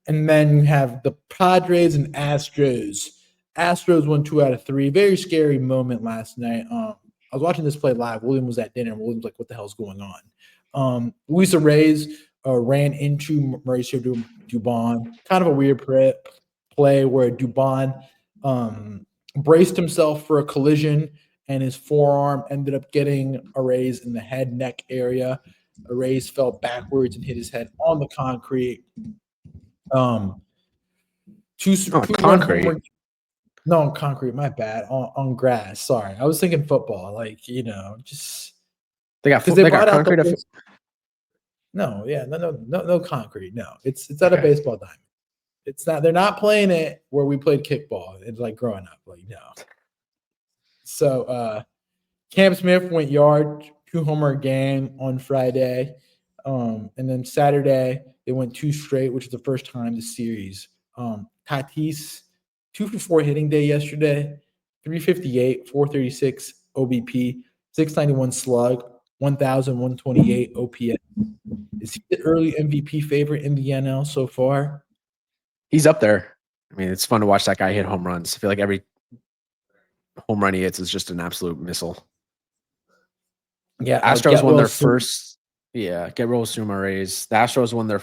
And then you have the Padres and Astros. Astros won 2 out of 3. Very scary moment last night. I was watching this play live. William was at dinner, and William was like, what the hell's going on? Luis Reyes ran into Mauricio Dubon. Kind of a weird play where Dubon braced himself for a collision, and his forearm ended up getting Reyes in the head, neck area. Reyes fell backwards and hit his head on the concrete. Concrete. No, on concrete. My bad. On grass. Sorry, I was thinking football. Like just they got concrete. No concrete. No, it's at a baseball diamond. It's not. They're not playing it where we played kickball. It's like growing up. Like no. So Cam Smith went yard, 2-homer game on Friday, and then Saturday they went 2 straight, which is the first time this series. Tatis, 2 for 4 hitting day yesterday, 358, 436 OBP, 691 slug, 1,128 OPS. Is he the early MVP favorite in the NL so far? He's up there. I mean, it's fun to watch that guy hit home runs. I feel like every home run he hits is just an absolute missile. Yeah, Astros won their first. Yeah, get well soon, Rays. The Astros won their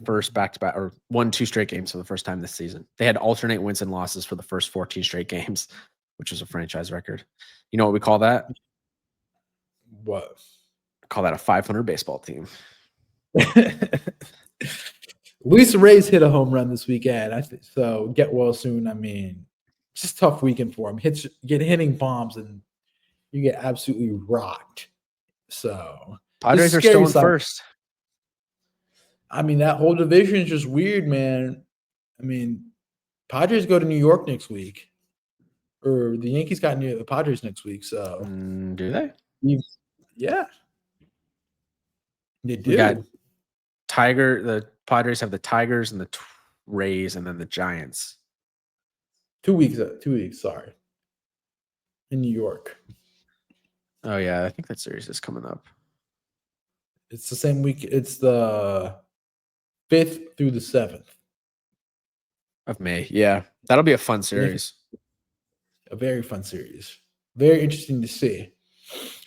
first back-to-back or won 2 straight games for the first time this season. They had alternate wins and losses for the first 14 straight games, which was a franchise record. You know what we call that? What? We call that a 500 baseball team. Luis Reyes hit a home run this weekend. So get well soon. I mean, it's just a tough weekend for him. Hitting bombs and you get absolutely rocked. So Padres are still in first. I mean, that whole division is just weird, man. I mean, Padres go to New York next week, or the Yankees got near the Padres next week. So do they? Yeah, they do. We got the Padres have the Tigers and the Rays, and then the Giants. 2 weeks. 2 weeks. Sorry, in New York. Oh yeah, I think that series is coming up. It's the same week. It's the 5th through the 7th of May. Yeah, that'll be a fun series. A very fun series. Very interesting to see.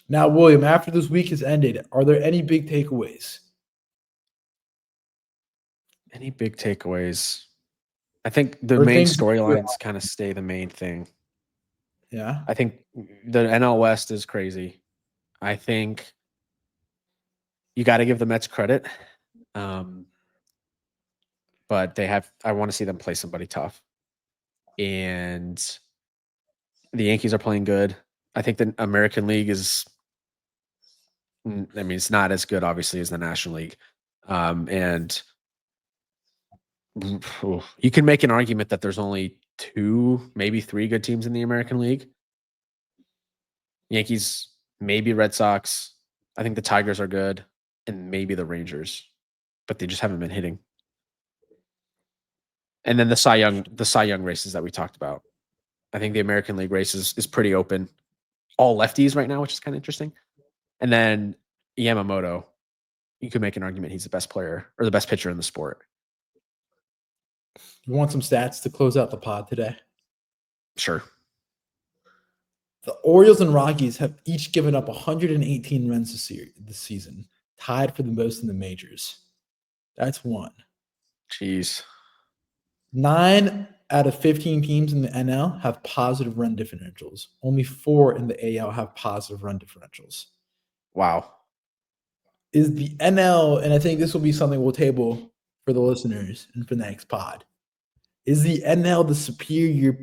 Now, William, after this week has ended, are there any big takeaways? Any big takeaways? I think the main storylines kind of stay the main thing. Yeah. I think the NL West is crazy. I think you got to give the Mets credit. But I want to see them play somebody tough. And the Yankees are playing good. I think the American League it's not as good, obviously, as the National League. And you can make an argument that there's only 2, maybe 3 good teams in the American League. Yankees, maybe Red Sox. I think the Tigers are good, and maybe the Rangers, but they just haven't been hitting. And then the Cy Young races that we talked about. I think the American League race is pretty open. All lefties right now, which is kind of interesting. And then Yamamoto, you could make an argument he's the best player or the best pitcher in the sport. You want some stats to close out the pod today? Sure. The Orioles and Rockies have each given up 118 runs this season, tied for the most in the majors. That's one. Jeez. 9 out of 15 teams in the NL have positive run differentials. Only 4 in the AL have positive run differentials. Wow. Is the NL, and I think this will be something we'll table for the listeners and for the next pod, is the NL the superior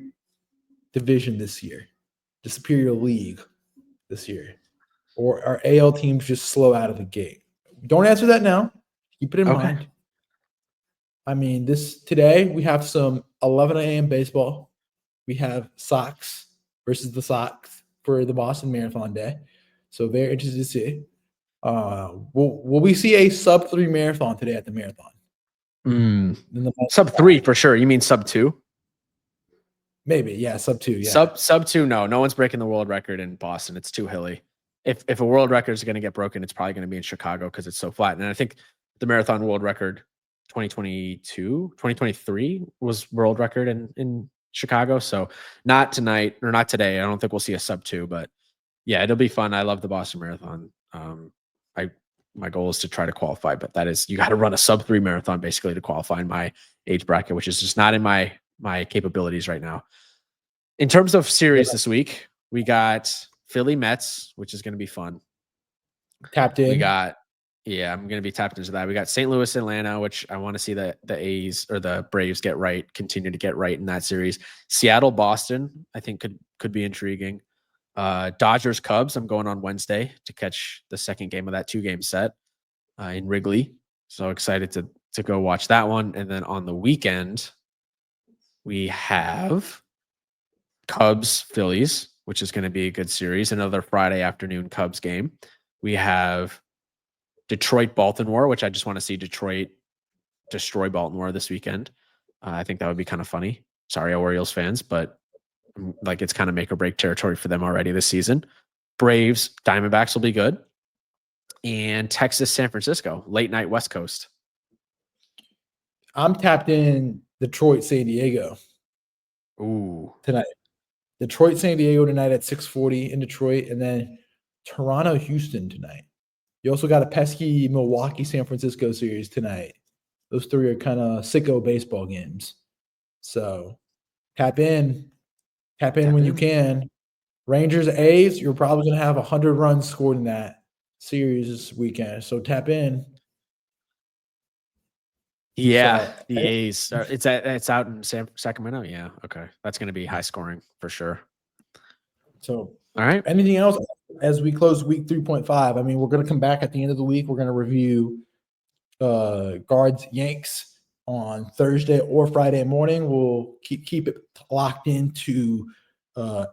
division this year? The superior league this year? Or are AL teams just slow out of the gate? Don't answer that now. Keep it in mind. I mean, today we have some 11 a.m. baseball. We have Sox versus the Sox for the Boston Marathon Day. So very interested to see. Will we see a sub-3 marathon today at the marathon? Sub-3 for sure. You mean sub-2? Maybe, yeah, sub-2. Yeah, sub-2. No one's breaking the world record in Boston. It's too hilly. If a world record is going to get broken, it's probably going to be in Chicago because it's so flat. And I think the marathon world record 2023 was world record in Chicago. So not tonight or not today. I don't think we'll see a sub-2, but yeah, it'll be fun. I love the Boston Marathon. My goal is to try to qualify, but that is, you got to run a sub-3 marathon basically to qualify in my age bracket, which is just not in my capabilities right now. In terms of series this week, we got Philly Mets, which is going to be fun. Tapped in. I'm going to be tapped into that. We got St. Louis, Atlanta, which I want to see the A's or the Braves continue to get right in that series. Seattle, Boston, I think could be intriguing. Dodgers, Cubs, I'm going on Wednesday to catch the second game of that 2-game set in Wrigley. So excited to go watch that one. And then on the weekend, we have Cubs, Phillies, which is going to be a good series. Another Friday afternoon Cubs game. We have Detroit, Baltimore, which I just want to see Detroit destroy Baltimore this weekend. I think that would be kind of funny. Sorry, Orioles fans, but like it's kind of make or break territory for them already this season. Braves, Diamondbacks will be good. And Texas, San Francisco, late night West Coast. I'm tapped in Detroit, San Diego. Ooh. Tonight. Detroit, San Diego tonight at 6:40 in Detroit, and then Toronto, Houston tonight. You also got a pesky Milwaukee, San Francisco series tonight. Those 3 are kind of sicko baseball games. So tap in when you can. Rangers, A's, you're probably going to have 100 runs scored in that series this weekend. So tap in. Yeah, so, the A's. It's out in Sacramento. Yeah, okay. That's going to be high scoring for sure. So, all right. Anything else as we close week 3.5? I mean, we're going to come back at the end of the week. We're going to review Guards Yanks on Thursday or Friday morning. We'll keep it locked into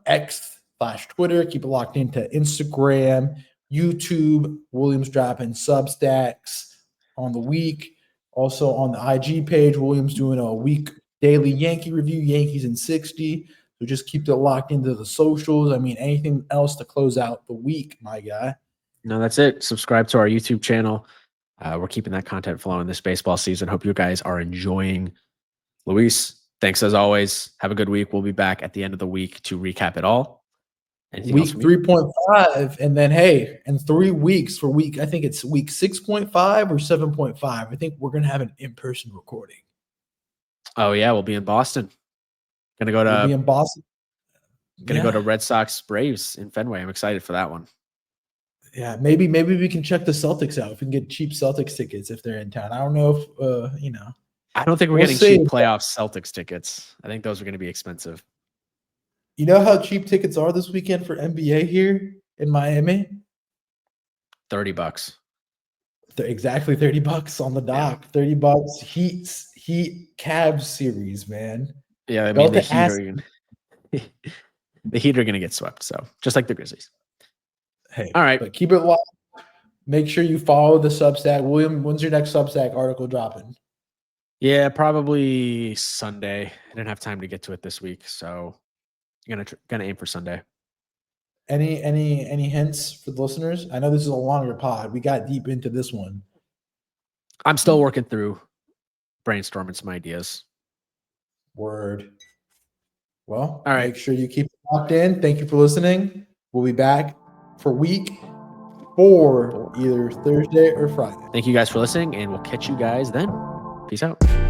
X/Twitter. Keep it locked into Instagram, YouTube. Williams dropping Substacks on the week. Also on the IG page, Williams doing a week daily Yankee review, Yankees in 60. So just keep it locked into the socials. I mean, anything else to close out the week, my guy? No, that's it. Subscribe to our YouTube channel. We're keeping that content flowing this baseball season. Hope you guys are enjoying. Luis, thanks as always. Have a good week. We'll be back at the end of the week to recap it all. Anything week 3.5, and then in 3 weeks for week, I think it's week 6.5 or 7.5. I think we're gonna have an in-person recording. Oh yeah, we'll be in Boston. We'll be in Boston. Gonna go to Red Sox Braves in Fenway. I'm excited for that one. Yeah, maybe we can check the Celtics out if we can get cheap Celtics tickets if they're in town. I don't know if I don't think we're getting cheap playoff Celtics tickets. I think those are going to be expensive. You know how cheap tickets are this weekend for NBA here in Miami? $30. Exactly $30 on the dock. Yeah. $30 Heat Cavs series, man. Yeah, I mean Belt the to Heat ask. are gonna, the Heat are going to get swept. So just like the Grizzlies. Hey, All right. but keep it locked. Make sure you follow the Substack. William, when's your next Substack article dropping? Yeah, probably Sunday. I didn't have time to get to it this week, so I'm gonna aim for Sunday. Any hints for the listeners? I know this is a longer pod. We got deep into this one. I'm still working through brainstorming some ideas. Word. Well, all right. Make sure you keep it locked in. Thank you for listening. We'll be back for week 4, either Thursday or Friday. Thank you guys for listening, and we'll catch you guys then. Peace out.